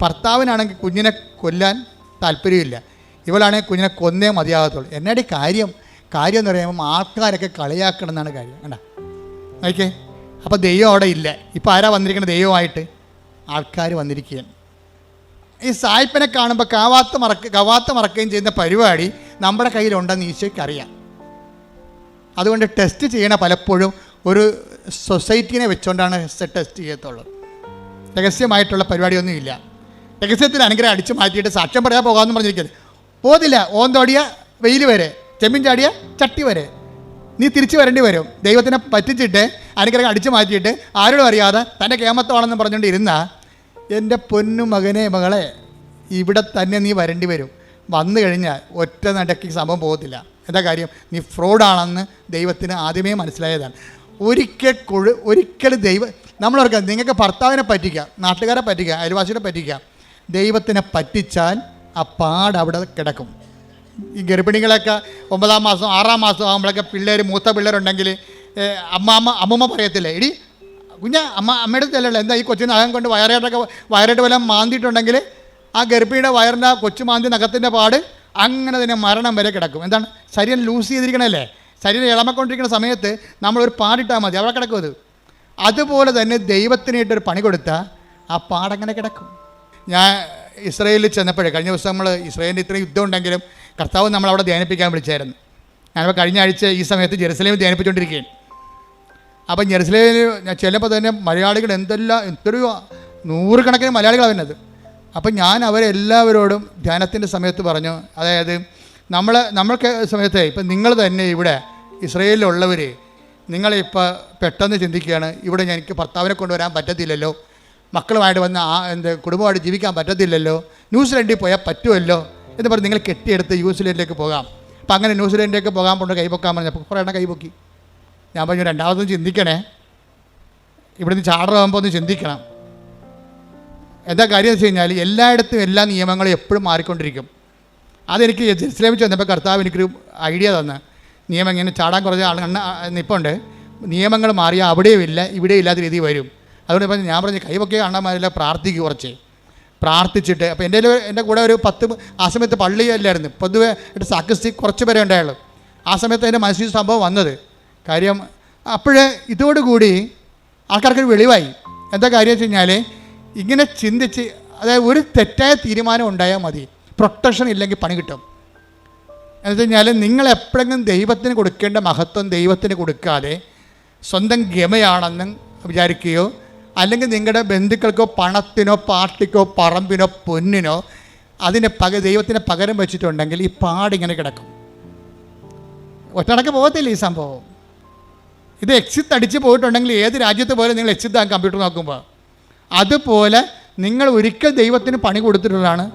ഭർത്താവിനാണെങ്കിൽ കുഞ്ഞിനെ കൊല്ലാൻ താല്പര്യമില്ല, ഇവളാണെങ്കിൽ കുഞ്ഞിനെ കൊന്നേ മതിയാകത്തുള്ളൂ. എന്നാടി കാര്യം എന്ന് പറയുമ്പം ആൾക്കാരൊക്കെ കളിയാക്കണം എന്നാണ് കാര്യം. കണ്ടാ നോക്കിയേ. അപ്പോൾ ദൈവം അവിടെ ഇല്ല. ഇപ്പോൾ ആരാ വന്നിരിക്കുന്നത്? ദൈവമായിട്ട് ആൾക്കാർ വന്നിരിക്കുകയാണ്. ഈ സായിപ്പിനെ കാണുമ്പോൾ കവാത്ത മറക്കുകയും ചെയ്യുന്ന പരിപാടി നമ്മുടെ കയ്യിലുണ്ടെന്ന് ഈശോയ്ക്ക് അറിയാം. അതുകൊണ്ട് ടെസ്റ്റ് ചെയ്യണ പലപ്പോഴും ഒരു സൊസൈറ്റീനെ വെച്ചുകൊണ്ടാണ് ടെസ്റ്റ് ചെയ്യത്തുള്ളൂ. രഹസ്യമായിട്ടുള്ള പരിപാടിയൊന്നുമില്ല. രഹസ്യത്തിൽ അനുഗ്രഹം അടിച്ചു മാറ്റിയിട്ട് സാക്ഷ്യം പറയാൻ പോകാമെന്ന് പറഞ്ഞിരിക്കുന്നത് പോതില്ല. ഓന്തോടിയ വെയിൽ വരെ, ചെമ്മീൻ ചാടിയ ചട്ടി വരെ നീ തിരിച്ചു വരേണ്ടി വരും. ദൈവത്തിനെ പറ്റിച്ചിട്ട് അനുഗ്രഹം അടിച്ചു മാറ്റിയിട്ട് ആരോടും അറിയാതെ തൻ്റെ കേമത്തമാണെന്ന് പറഞ്ഞുകൊണ്ട് ഇരുന്ന എൻ്റെ പൊന്നു മകനെ മകളെ, ഇവിടെ തന്നെ നീ വരേണ്ടി വരും. വന്നു കഴിഞ്ഞാൽ ഒറ്റ നടക്കി സംഭവം പോകത്തില്ല. എന്താ കാര്യം? നീ ഫ്രോഡാണെന്ന് ദൈവത്തിന് ആദ്യമേ മനസ്സിലായതാണ്. ഒരിക്കലും നമ്മളോർക്കാം, നിങ്ങൾക്ക് ഭർത്താവിനെ പറ്റിക്കാം, നാട്ടുകാരെ പറ്റിക്കാം, അയൽവാസിനെ പറ്റിക്കാം. ദൈവത്തിനെ പറ്റിച്ചാൽ ആ പാട് അവിടെ കിടക്കും. ഈ ഗർഭിണികളൊക്കെ 9-ാം മാസം 6-ാം മാസം ആകുമ്പോഴൊക്കെ മൂത്ത പിള്ളേരുണ്ടെങ്കിൽ അമ്മൂമ്മ പറയത്തില്ലേ, എടി അമ്മയുടെ ചെല്ലല്ലോ, എന്താ ഈ കൊച്ചിന് അകം കൊണ്ട് വയറായിട്ട് വല്ലതും മാന്തിയിട്ടുണ്ടെങ്കിൽ ആ ഗർഭിണിയുടെ വയറിൻ്റെ കൊച്ചു മാന്തി നഖത്തിൻ്റെ പാട് അങ്ങനെ തന്നെ മരണം വരെ കിടക്കും. എന്താണ്? ശരീരം ലൂസ് ചെയ്തിരിക്കണല്ലേ. ശരീരം ഇളമക്കൊണ്ടിരിക്കുന്ന സമയത്ത് നമ്മളൊരു പാടിട്ടാൽ മതി, അവിടെ കിടക്കും അത്. അതുപോലെ തന്നെ ദൈവത്തിനായിട്ടൊരു പണി കൊടുത്താൽ ആ പാടങ്ങനെ കിടക്കും. ഞാൻ ഇസ്രയേലിൽ ചെന്നപ്പോഴേ, കഴിഞ്ഞ ദിവസം നമ്മൾ ഇസ്രയേലിൻ്റെ ഇത്രയും യുദ്ധം ഉണ്ടെങ്കിലും കർത്താവ് നമ്മളവിടെ ധ്യാനിപ്പിക്കാൻ വിളിച്ചായിരുന്നു. ഞാനിപ്പോൾ കഴിഞ്ഞ ആഴ്ച ഈ സമയത്ത് ജെറുസലേമിൽ ധ്യാനിപ്പിച്ചുകൊണ്ടിരിക്കുകയാണ്. അപ്പം ജെറുസലേമിൽ ചെല്ലുമ്പോൾ തന്നെ മലയാളികൾ എത്രയോ 100 കണക്കിന് മലയാളികളാണ് വരുന്നത്. അപ്പം ഞാൻ അവരെല്ലാവരോടും ധ്യാനത്തിൻ്റെ സമയത്ത് പറഞ്ഞു, അതായത് നമ്മൾക്ക് സമയത്ത് ഇപ്പം നിങ്ങൾ തന്നെ ഇവിടെ ഇസ്രയേലിലുള്ളവർ നിങ്ങളിപ്പോൾ പെട്ടെന്ന് ചിന്തിക്കുകയാണ്, ഇവിടെ എനിക്ക് ഭർത്താവിനെ കൊണ്ടുവരാൻ പറ്റത്തില്ലല്ലോ, മക്കളുമായിട്ട് വന്ന് കുടുംബമായിട്ട് ജീവിക്കാൻ പറ്റത്തില്ലല്ലോ, ന്യൂസിലൻഡിൽ പോയാൽ പറ്റുമല്ലോ എന്ന് പറഞ്ഞ് നിങ്ങൾ കെട്ടിയെടുത്ത് ന്യൂസിലൻഡിലേക്ക് പോകാം. അപ്പം അങ്ങനെ ന്യൂസിലൻഡിലേക്ക് പോകാൻ കൊണ്ട് കൈപൊക്കാൻ പറഞ്ഞപ്പോൾ കുറേ എണ്ണം കൈപൊക്കി. ഞാൻ പറഞ്ഞു രണ്ടാമതൊന്ന് ചിന്തിക്കണേ, ഇവിടുന്ന് ചാടറാകുമ്പോൾ ഒന്ന് ചിന്തിക്കണം. എന്താ കാര്യം എന്ന് വെച്ച് കഴിഞ്ഞാൽ എല്ലായിടത്തും എല്ലാ നിയമങ്ങളും എപ്പോഴും മാറിക്കൊണ്ടിരിക്കും. അതെനിക്ക് ജെറുസലേമിൽ ചെന്നപ്പോൾ കർത്താവ് എനിക്കൊരു ഐഡിയ തന്ന്, നിയമം ഇങ്ങനെ ചാടാൻ കുറച്ച് നിപ്പുണ്ട്, നിയമങ്ങൾ മാറിയാൽ അവിടെയും ഇല്ല ഇവിടെയും ഇല്ലാത്ത രീതി വരും. അതുകൊണ്ട് പറഞ്ഞു, ഞാൻ പറഞ്ഞു കൈവൊക്കെ കാണാൻ പ്രാർത്ഥിക്കുക കുറച്ച്. പ്രാർത്ഥിച്ചിട്ട് അപ്പോൾ എൻ്റെ കൂടെ ഒരു 10 ആ സമയത്ത് പള്ളിയല്ലായിരുന്നു, പൊതുവെ സാക്രിസ്റ്റി കുറച്ച് പേരെ ഉണ്ടായുള്ളൂ. ആ സമയത്ത് എൻ്റെ മനസ്സിൽ സംഭവം വന്നത് കാര്യം. അപ്പോഴേ ഇതോടുകൂടി ആൾക്കാർക്കൊരു വെളിവായി. എന്താ കാര്യം വെച്ച് കഴിഞ്ഞാൽ ഇങ്ങനെ ചിന്തിച്ച്, അതായത് ഒരു തെറ്റായ തീരുമാനം ഉണ്ടായാൽ മതി, പ്രൊട്ടക്ഷൻ ഇല്ലെങ്കിൽ പണി കിട്ടും. എന്ന് വെച്ച് കഴിഞ്ഞാൽ നിങ്ങൾ എപ്പോഴെങ്കിലും ദൈവത്തിന് കൊടുക്കേണ്ട മഹത്വം ദൈവത്തിന് കൊടുക്കാതെ സ്വന്തം ഗമയാണെന്ന് വിചാരിക്കുകയോ അല്ലെങ്കിൽ നിങ്ങളുടെ ബന്ധുക്കൾക്കോ പണത്തിനോ പാർട്ടിക്കോ പറമ്പിനോ പൊന്നിനോ ദൈവത്തിന് പകരം വെച്ചിട്ടുണ്ടെങ്കിൽ ഈ പാടിങ്ങനെ കിടക്കും. ഒറ്റടക്ക് പോകത്തില്ല ഈ സംഭവം. ഇത് എക്സിറ്റ് അടിച്ച് പോയിട്ടുണ്ടെങ്കിൽ ഏത് രാജ്യത്ത് പോലും നിങ്ങൾ എക്സിറ്റ് ആകും കമ്പ്യൂട്ടർ നോക്കുമ്പോൾ. അതുപോലെ നിങ്ങൾ ഒരിക്കൽ ദൈവത്തിന് പണി കൊടുത്തിട്ടുള്ളതാണ്.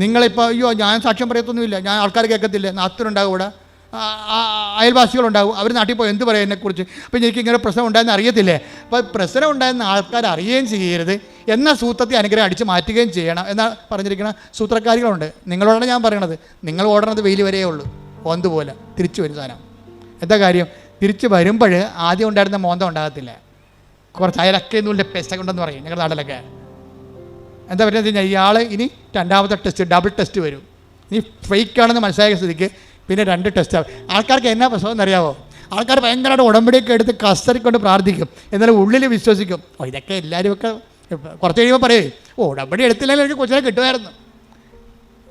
നിങ്ങളിപ്പോൾ അയ്യോ ഞാൻ സാക്ഷ്യം പറയത്തൊന്നുമില്ല, ഞാൻ ആൾക്കാർ കേൾക്കത്തില്ല, നാത്തൂരുണ്ടാവും ഇവിടെ, അയൽവാസികളുണ്ടാവും, അവർ നാട്ടിൽ പോയി എന്ത് പറയും എന്നെക്കുറിച്ച്, അപ്പോൾ എനിക്ക് ഇങ്ങനെ പ്രശ്നം ഉണ്ടായെന്ന് അറിയത്തില്ലേ. അപ്പോൾ പ്രശ്നം ഉണ്ടായെന്ന് ആൾക്കാർ അറിയുകയും ചെയ്യരുത്, എന്ന സൂത്രത്തെ അനുഗ്രഹം അടിച്ച് മാറ്റുകയും ചെയ്യണം എന്നാണ് പറഞ്ഞിരിക്കുന്ന സൂത്രക്കാരികളുണ്ട്. നിങ്ങളോടാണ് ഞാൻ പറയണത്. നിങ്ങൾ ഓടണത് വെയിൽ വരെയേ ഉള്ളൂ, ഓന്തുപോലെ തിരിച്ചു വരും സാധനം. എന്താ കാര്യം, തിരിച്ച് വരുമ്പോൾ ആദ്യം ഉണ്ടായിരുന്ന മോന്തം ഉണ്ടാകത്തില്ല, കുറച്ച് അയലൊക്കെ നൂലിൻ്റെ പെസ്റ്റൊക്കെ ഉണ്ടെന്ന് പറയും ഞങ്ങളുടെ നാട്ടിലൊക്കെ. എന്താ പറ്റുക വെച്ച് കഴിഞ്ഞാൽ ഇയാൾ ഇനി രണ്ടാമത്തെ ടെസ്റ്റ്, ഡബിൾ ടെസ്റ്റ് വരും. നീ ഫേക്കാണെന്ന് മനസ്സിലായ സ്ഥിതിക്ക് പിന്നെ 2 ടെസ്റ്റ് ആവും. ആൾക്കാർക്ക് എന്നാ പ്രശ്നം എന്നറിയാമോ, ആൾക്കാർ ഭയങ്കരമായിട്ട് ഉടമ്പടിയൊക്കെ എടുത്ത് കസ്റ്ററിക്കൊണ്ട് പ്രാർത്ഥിക്കും, എന്നാലും ഉള്ളിൽ വിശ്വസിക്കും. ഇതൊക്കെ എല്ലാവരും ഒക്കെ കുറച്ച് കഴിയുമ്പോൾ പറയേ ഉടമ്പടി എടുത്തില്ലെങ്കിൽ എനിക്ക് കൊച്ചിനെ കിട്ടുമായിരുന്നു.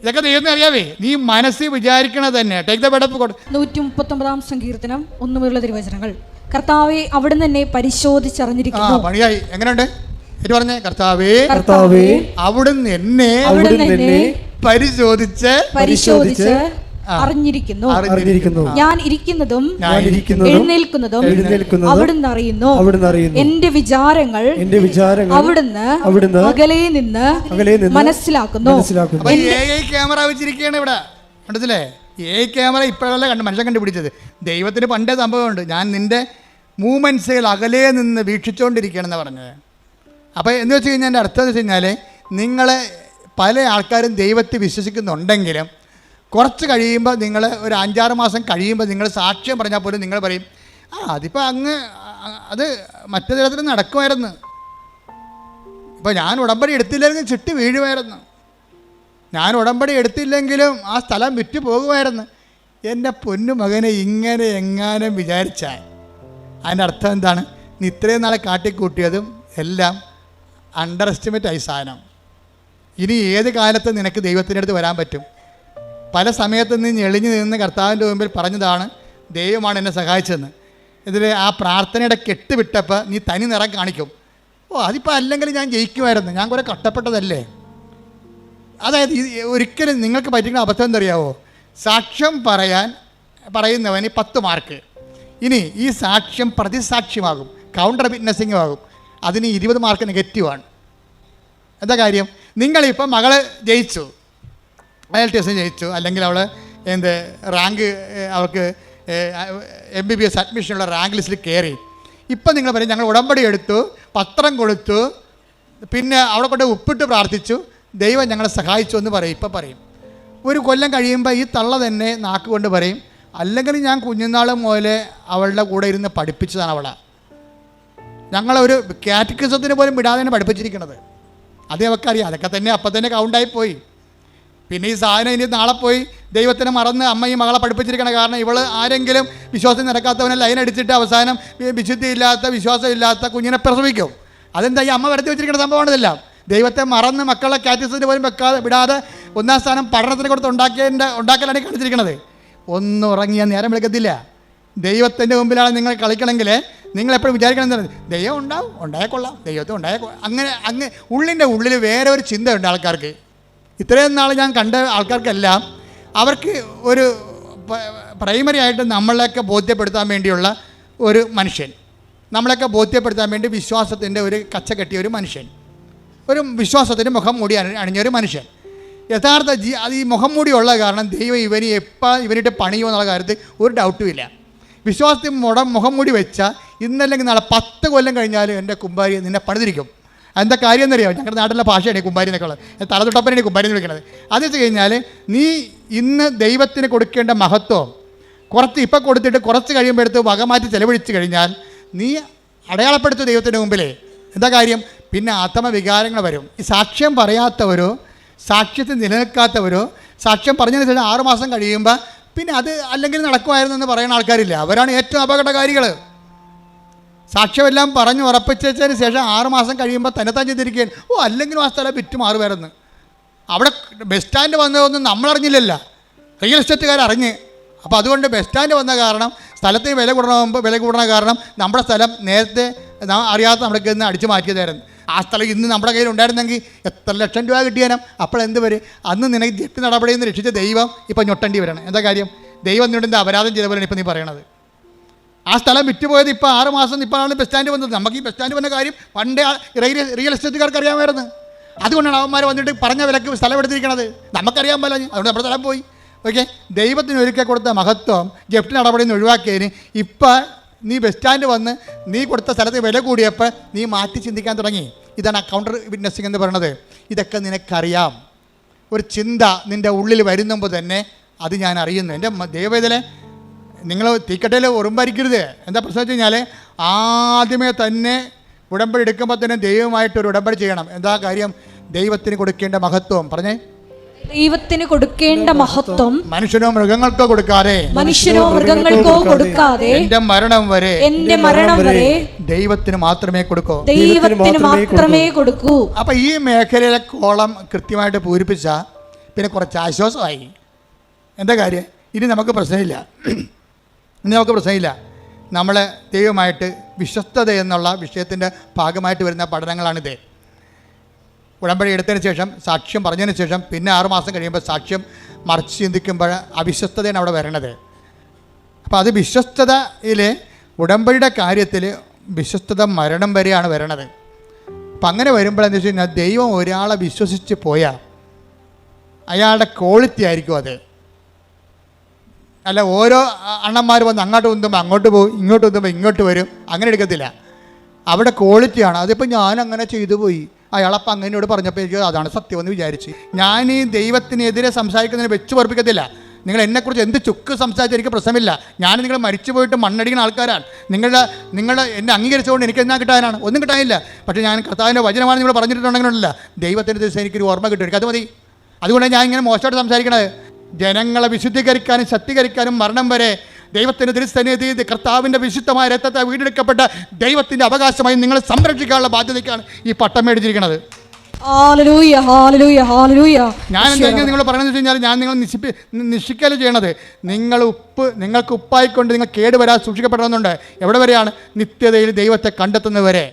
ഇതൊക്കെ ദൈവത്തിന് അറിയാവേ, നീ മനസ്സിൽ വിചാരിക്കണത് തന്നെ. ടേക്ക് ദ ബെഡപ്പ് കൊടു. 139 സങ്കീർത്തനം 1 മുതലുള്ള തിരുവചനങ്ങൾ. കർത്താവെ അവിടുന്ന് എന്നെ പരിശോധിച്ചറിഞ്ഞിരിക്കുന്നു. പണിയായി. എങ്ങനെയുണ്ട് ഇത് പറഞ്ഞേ, കർത്താവേ അവിടുന്ന് എന്നെ പരിശോധിച്ച് അറിഞ്ഞിരിക്കുന്നു. ഞാൻ ഇരിക്കുന്നതും എഴുന്നേൽക്കുന്നതും അവിടുന്ന് അറിയുന്നു. എന്റെ വിചാരങ്ങൾ അവിടുന്ന് അകലെ നിന്ന് മനസ്സിലാക്കുന്നു. ക്യാമറ വെച്ചിരിക്കുകയാണ് ഇവിടെ, കണ്ടത്തില്ലേ? ക്യാമറ ഇപ്പോഴല്ല മനുഷ്യൻ കണ്ടുപിടിച്ചത്. ദൈവത്തിന് പണ്ടേ സംഭവമുണ്ട്, ഞാൻ നിന്റെ മൂവ്മെൻറ്റ്സുകൾ അകലെ നിന്ന് വീക്ഷിച്ചുകൊണ്ടിരിക്കുകയാണെന്ന് പറഞ്ഞത്. അപ്പോൾ എന്ന് വെച്ച് കഴിഞ്ഞാൽ എൻ്റെ അർത്ഥം എന്ന് വെച്ച് കഴിഞ്ഞാൽ നിങ്ങളെ പല ആൾക്കാരും ദൈവത്തെ വിശ്വസിക്കുന്നുണ്ടെങ്കിലും കുറച്ച് കഴിയുമ്പോൾ നിങ്ങൾ ഒരു 5-6 മാസം കഴിയുമ്പോൾ നിങ്ങൾ സാക്ഷ്യം പറഞ്ഞാൽ പോലും നിങ്ങൾ പറയും അതിപ്പോൾ അത് മറ്റു തരത്തിൽ നടക്കുമായിരുന്നു, ഇപ്പോൾ ഞാൻ ഉടമ്പടി എടുത്തില്ലെങ്കിൽ ചുറ്റി വീഴുമായിരുന്നു, ഞാൻ ഉടമ്പടി എടുത്തില്ലെങ്കിലും ആ സ്ഥലം വിറ്റ് പോകുമായിരുന്നു. എൻ്റെ പൊന്നു മകനെ ഇങ്ങനെ എങ്ങാനും വിചാരിച്ചാൽ അതിൻ്റെ അർത്ഥം എന്താണ്? നീ ഇത്രയും നാളെ കാട്ടിക്കൂട്ടിയതും എല്ലാം അണ്ടർ എസ്റ്റിമേറ്റ് ആയി സാധനം. ഇനി ഏത് കാലത്ത് നിനക്ക് ദൈവത്തിൻ്റെ അടുത്ത് വരാൻ പറ്റും? പല സമയത്ത് നീ ഞെളിഞ്ഞു നിന്ന് കർത്താവിൻ്റെ മുമ്പിൽ പറഞ്ഞതാണ് ദൈവമാണ് എന്നെ സഹായിച്ചതെന്ന്. ഇതിൽ ആ പ്രാർത്ഥനയുടെ കെട്ട് വിട്ടപ്പോൾ നീ തനി നിറം കാണിക്കും. അതിപ്പോൾ അല്ലെങ്കിൽ ഞാൻ ജയിക്കുമായിരുന്നു, ഞാൻ കുറേ കഷ്ടപ്പെട്ടതല്ലേ. അതായത് ഒരിക്കലും നിങ്ങൾക്ക് പറ്റിക്കുന്ന അബദ്ധം എന്തറിയാവോ, സാക്ഷ്യം പറയുന്നവന് 10 മാർക്ക്, ഇനി ഈ സാക്ഷ്യം പ്രതിസാക്ഷ്യമാകും, കൗണ്ടർ വിറ്റ്നസിങ്ങും ആകും, അതിന് 20 മാർക്ക് നെഗറ്റീവാണ്. എന്താ കാര്യം? നിങ്ങളിപ്പോൾ മകള് ജയിച്ചു, IELTS ജയിച്ചു, അല്ലെങ്കിൽ അവൾ റാങ്ക് അവൾക്ക് MBBS അഡ്മിഷനുള്ള റാങ്ക് ലിസ്റ്റിൽ കയറി. ഇപ്പം നിങ്ങൾ പറയും ഞങ്ങൾ ഉടമ്പടി എടുത്തു, പത്രം കൊടുത്തു, പിന്നെ അവളെ കൊണ്ട് ഉപ്പിട്ട് പ്രാർത്ഥിച്ചു, ദൈവം ഞങ്ങളെ സഹായിച്ചു എന്ന് പറയും. ഇപ്പം പറയും. ഒരു കൊല്ലം കഴിയുമ്പോൾ ഈ തള്ള തന്നെ നാക്ക് കൊണ്ട് പറയും അല്ലെങ്കിൽ ഞാൻ കുഞ്ഞുനാൾ മുതലേ അവളുടെ കൂടെ ഇരുന്ന് പഠിപ്പിച്ചതാണ് അവളെ, ഞങ്ങളൊരു കാറ്റക്കിസത്തിന് പോലും വിടാതെയാണ് പഠിപ്പിച്ചിരിക്കുന്നത്. അതേ അവൾക്കറിയാം. അതൊക്കെ തന്നെ അപ്പം തന്നെ കൗണ്ടായിപ്പോയി. പിന്നെ ഈ സാധനം ഇനി നാളെ പോയി ദൈവത്തിനെ മറന്ന് അമ്മ ഈ മകളെ പഠിപ്പിച്ചിരിക്കണം. കാരണം ഇവൾ ആരെങ്കിലും വിശ്വാസം നടക്കാത്തവനെ ലൈൻ അടിച്ചിട്ട് അവസാനം വിശുദ്ധിയില്ലാത്ത വിശ്വാസമില്ലാത്ത കുഞ്ഞിനെ പ്രസവിക്കും. അതെന്താ ഈ അമ്മ വരുത്തി വെച്ചിരിക്കുന്ന സംഭവമാണിതെല്ലാം. ദൈവത്തെ മറന്ന് മക്കളെ കാറ്റക്കിസത്തിന് പോലും വിടാതെ 1ാം സ്ഥാനം പഠനത്തിന് കൊടുത്ത് ഉണ്ടാക്കലാണ് കാണിച്ചിരിക്കുന്നത്. ഒന്നും ഉറങ്ങിയാൽ നേരം വിളിക്കത്തില്ല. ദൈവത്തിൻ്റെ മുമ്പിലാണ് നിങ്ങൾ കളിക്കണമെങ്കിൽ നിങ്ങളെപ്പോഴും വിചാരിക്കണം എന്താണ്, ദൈവം ഉണ്ടാവും, ഉണ്ടായേക്കൊള്ളാം, ദൈവത്തെ അങ്ങനെ ഉള്ളിൻ്റെ ഉള്ളിൽ വേറെ ഒരു ചിന്തയുണ്ട് ആൾക്കാർക്ക്. ഇത്രയും നാൾ ഞാൻ കണ്ട ആൾക്കാർക്കെല്ലാം അവർക്ക് ഒരു പ്രൈമറി ആയിട്ട് നമ്മളെയൊക്കെ ബോധ്യപ്പെടുത്താൻ വേണ്ടിയുള്ള ഒരു മനുഷ്യൻ, നമ്മളെയൊക്കെ ബോധ്യപ്പെടുത്താൻ വേണ്ടി വിശ്വാസത്തിൻ്റെ ഒരു കച്ച കെട്ടിയ ഒരു മനുഷ്യൻ, ഒരു വിശ്വാസത്തിൻ്റെ മുഖം മൂടി അണിഞ്ഞൊരു മനുഷ്യൻ. യഥാർത്ഥ അത് ഈ മുഖം മൂടിയുള്ള കാരണം ദൈവം ഇവനിട്ട് പണിയോ എന്നുള്ള കാര്യത്തിൽ ഒരു ഡൗട്ടും ഇല്ല. വിശ്വാസത്തിൽ മുഖം മൂടി വെച്ചാൽ ഇന്നല്ലെങ്കിൽ നാളെ 10 കൊല്ലം കഴിഞ്ഞാൽ എൻ്റെ കുമ്പാരി നിന്നെ പണിതിരിക്കും. എന്താ കാര്യം എന്നറിയാം? ഞങ്ങളുടെ നാട്ടിലെ ഭാഷയാണ് കുമ്പാരി എന്നൊക്കെ ഉള്ളത്. തലതൊട്ടപ്പനാണ് കുമ്പാരി എന്ന് വിളിക്കുന്നത്. അത് വെച്ച് കഴിഞ്ഞാൽ നീ ഇന്ന് ദൈവത്തിന് കൊടുക്കേണ്ട മഹത്വം കുറച്ച് ഇപ്പം കൊടുത്തിട്ട് കുറച്ച് കഴിയുമ്പോൾ എടുത്ത് വകമാറ്റി ചെലവഴിച്ച് കഴിഞ്ഞാൽ നീ അടയാളപ്പെടുത്തും ദൈവത്തിൻ്റെ മുമ്പിലേ. എന്താ കാര്യം? പിന്നെ ആത്മവികാരങ്ങൾ വരും. ഈ സാക്ഷ്യം പറയാത്തവരോ സാക്ഷ്യത്തിൽ നിലനിൽക്കാത്തവരോ സാക്ഷ്യം പറഞ്ഞതിന് ശേഷം 6 മാസം കഴിയുമ്പോൾ പിന്നെ അത് അല്ലെങ്കിൽ നടക്കുമായിരുന്നു എന്ന് പറയുന്ന ആൾക്കാരില്ല. അവരാണ് ഏറ്റവും അപകടകാരികൾ. സാക്ഷ്യമെല്ലാം പറഞ്ഞു ഉറപ്പിച്ചതിന് ശേഷം 6 മാസം കഴിയുമ്പോൾ തന്നെത്താൻ ചെയ്തിരിക്കുകയാണ്. അല്ലെങ്കിലും ആ സ്ഥലം വിറ്റ് മാറുമായിരുന്നു. അവിടെ ബസ് സ്റ്റാൻഡ് വന്നതൊന്നും നമ്മളറിഞ്ഞില്ലല്ല, റിയൽ എസ്റ്റേറ്റുകാർ അറിഞ്ഞ്. അപ്പോൾ അതുകൊണ്ട് ബസ് സ്റ്റാൻഡ് വന്ന കാരണം സ്ഥലത്തിന് വില കൂടണ കാരണം നമ്മുടെ സ്ഥലം നേരത്തെ അറിയാത്ത നമ്മുടെ നിന്ന് അടിച്ചു മാറ്റിയതായിരുന്നു. ആ സ്ഥലം ഇന്ന് നമ്മുടെ കയ്യിൽ ഉണ്ടായിരുന്നെങ്കിൽ എത്ര ലക്ഷം രൂപ കിട്ടിയാലും അപ്പോൾ എന്ത് വരും? അന്ന് നിനക്ക് ജപ്തി നടപടിയിൽ നിന്ന് രക്ഷിച്ച ദൈവം ഇപ്പം ഞൊട്ടേണ്ടി വരണം. എന്താ കാര്യം? ദൈവം നിന്നോട് അപരാധം ചെയ്ത പോലെയാണ് ഇപ്പം നീ പറയണത്. ആ സ്ഥലം വിറ്റുപോയത് ഇപ്പോൾ 6 മാസം ഇപ്പോഴാണ് ബസ് സ്റ്റാൻഡ് വന്നത്. നമുക്ക് ഈ ബസ് സ്റ്റാൻഡ് വന്ന കാര്യം പണ്ടേ റിയൽ എസ്റ്റേറ്റുകാർക്ക് അറിയാമായിരുന്നു. അതുകൊണ്ടാണ് അവന്മാർ വന്നിട്ട് പറഞ്ഞ വിലക്ക് സ്ഥലം എടുത്തിരിക്കണത്. നമുക്കറിയാൻ പറ്റില്ല, അതുകൊണ്ട് നമ്മുടെ സ്ഥലം പോയി. ഓക്കെ, ദൈവത്തിന് ഒരിക്കൽ കൊടുത്ത മഹത്വം ജപ്തി നടപടിയിൽ നിന്ന് ഒഴിവാക്കിയതിന് ഇപ്പം നീ ബസ് സ്റ്റാൻഡ് വന്ന് നീ കൊടുത്ത സ്ഥലത്ത് വില കൂടിയപ്പോൾ നീ മാറ്റി ചിന്തിക്കാൻ തുടങ്ങി. ഇതാണ് കൗണ്ടർ വിറ്റ്നസിങ് എന്ന് പറയുന്നത്. ഇതൊക്കെ നിനക്കറിയാം. ഒരു ചിന്ത നിൻ്റെ ഉള്ളിൽ വരുന്നുമ്പോൾ തന്നെ അത് ഞാൻ അറിയുന്നു. എൻ്റെ ദൈവവേദന നിങ്ങൾ തീക്കട്ടയിൽ ഉറുമ്പരിക്കരുത്. എന്താ പ്രശ്നം വെച്ച് കഴിഞ്ഞാൽ ആദ്യമേ തന്നെ ഉടമ്പടി എടുക്കുമ്പോൾ തന്നെ ദൈവമായിട്ടൊരു ഉടമ്പടി ചെയ്യണം. എന്താ കാര്യം? ദൈവത്തിന് കൊടുക്കേണ്ട മഹത്വം പറഞ്ഞേ. ദൈവത്തിന് കൊടുക്കേണ്ട മഹത്വം മനുഷ്യനോ മൃഗങ്ങൾക്കോ കൊടുക്കാതെ എന്റെ മരണം വരെ ദൈവത്തിന് മാത്രമേ കൊടുക്കൂ. അപ്പൊ ഈ മേഖലയിലെ കോളം കൃത്യമായിട്ട് പൂരിപ്പിച്ച പിന്നെ കുറച്ച് ആശ്വാസമായി. എന്താ കാര്യം? ഇനി നമുക്ക് പ്രശ്നമില്ല. നമ്മൾ ദൈവമായിട്ട് വിശ്വസ്തത എന്നുള്ള വിഷയത്തിൻ്റെ ഭാഗമായിട്ട് വരുന്ന പഠനങ്ങളാണിത്. ഉടമ്പടി എടുത്തതിന് ശേഷം സാക്ഷ്യം പറഞ്ഞതിന് ശേഷം പിന്നെ 6 മാസം കഴിയുമ്പോൾ സാക്ഷ്യം മറിച്ച് ചിന്തിക്കുമ്പോൾ അവിശ്വസ്തതയാണ് അവിടെ വരണത്. അപ്പോൾ അത് വിശ്വസ്തതയിൽ ഉടമ്പടിയുടെ കാര്യത്തിൽ വിശ്വസ്തത മരണം വരെയാണ് വരണത്. അപ്പം അങ്ങനെ വരുമ്പോൾ എന്താ വെച്ച് കഴിഞ്ഞാൽ ദൈവം ഒരാളെ വിശ്വസിച്ച് പോയാൽ അയാളുടെ ക്വാളിറ്റി ആയിരിക്കും അത്. അല്ല ഓരോ അണ്ണന്മാർ വന്ന് അങ്ങോട്ട് ഉന്തുമ്പോൾ അങ്ങോട്ട് പോകും, ഇങ്ങോട്ട് ഉന്തുമ്പോൾ ഇങ്ങോട്ട് വരും, അങ്ങനെ എടുക്കത്തില്ല. അവിടെ ക്വാളിറ്റിയാണ്. അതിപ്പോൾ ഞാൻ അങ്ങനെ ചെയ്തു പോയി, അയാളപ്പം അങ്ങനെയോട് പറഞ്ഞപ്പോൾ എനിക്ക് അതാണ് സത്യമെന്ന് വിചാരിച്ച് ഞാൻ ഈ ദൈവത്തിനെതിരെ സംസാരിക്കുന്നതിന് വെച്ച് പൊറപ്പിക്കത്തില്ല. നിങ്ങൾ എന്നെക്കുറിച്ച് എന്ത് ചുക്ക് സംസാരിച്ചാൽ എനിക്ക് പ്രശ്നമില്ല. ഞാൻ നിങ്ങൾ മരിച്ചു പോയിട്ട് മണ്ണടിക്കുന്ന ആൾക്കാരാണ്. നിങ്ങൾ എന്നെ അംഗീകരിച്ചുകൊണ്ട് എനിക്ക് എന്നാ കിട്ടാനാണ്? ഒന്നും കിട്ടാനില്ല. പക്ഷേ ഞാൻ കർത്താവിൻ്റെ വചനമാണ് നിങ്ങൾ പറഞ്ഞിട്ടുണ്ടെങ്കിലല്ല ദൈവത്തിൻ്റെ ദിവസം എനിക്കൊരു ഓർമ്മ കിട്ടും. എനിക്കത് മതി. അതുകൊണ്ടാണ് ഞാൻ ഇങ്ങനെ മോശമായിട്ട് സംസാരിക്കണത്. ജനങ്ങളെ വിശുദ്ധീകരിക്കാനും ശക്തീകരിക്കാനും മരണം വരെ ദൈവത്തിൻ്റെ തിരുസന്നിധിയിൽ കർത്താവിൻ്റെ വിശുദ്ധമായ രക്തത്തെ വീണ്ടെടുക്കപ്പെട്ട ദൈവത്തിൻ്റെ അവകാശമായി നിങ്ങൾ സംരക്ഷിക്കാനുള്ള ബാധ്യതയ്ക്കാണ് ഈ പട്ടം മേടിച്ചിരിക്കുന്നത്. ഞാൻ എന്തെങ്കിലും നിങ്ങൾ പറയുന്നത് വെച്ച് കഴിഞ്ഞാൽ ഞാൻ നിങ്ങൾ നിശ്ചയിക്കൽ ചെയ്യണത് നിങ്ങൾക്ക് ഉപ്പായിക്കൊണ്ട് നിങ്ങൾ കേടുവരാതെ സൂക്ഷിക്കപ്പെടണമെന്നുണ്ട്. എവിടെ വരെയാണ്? നിത്യതയിൽ ദൈവത്തെ കണ്ടെത്തുന്നവരെ.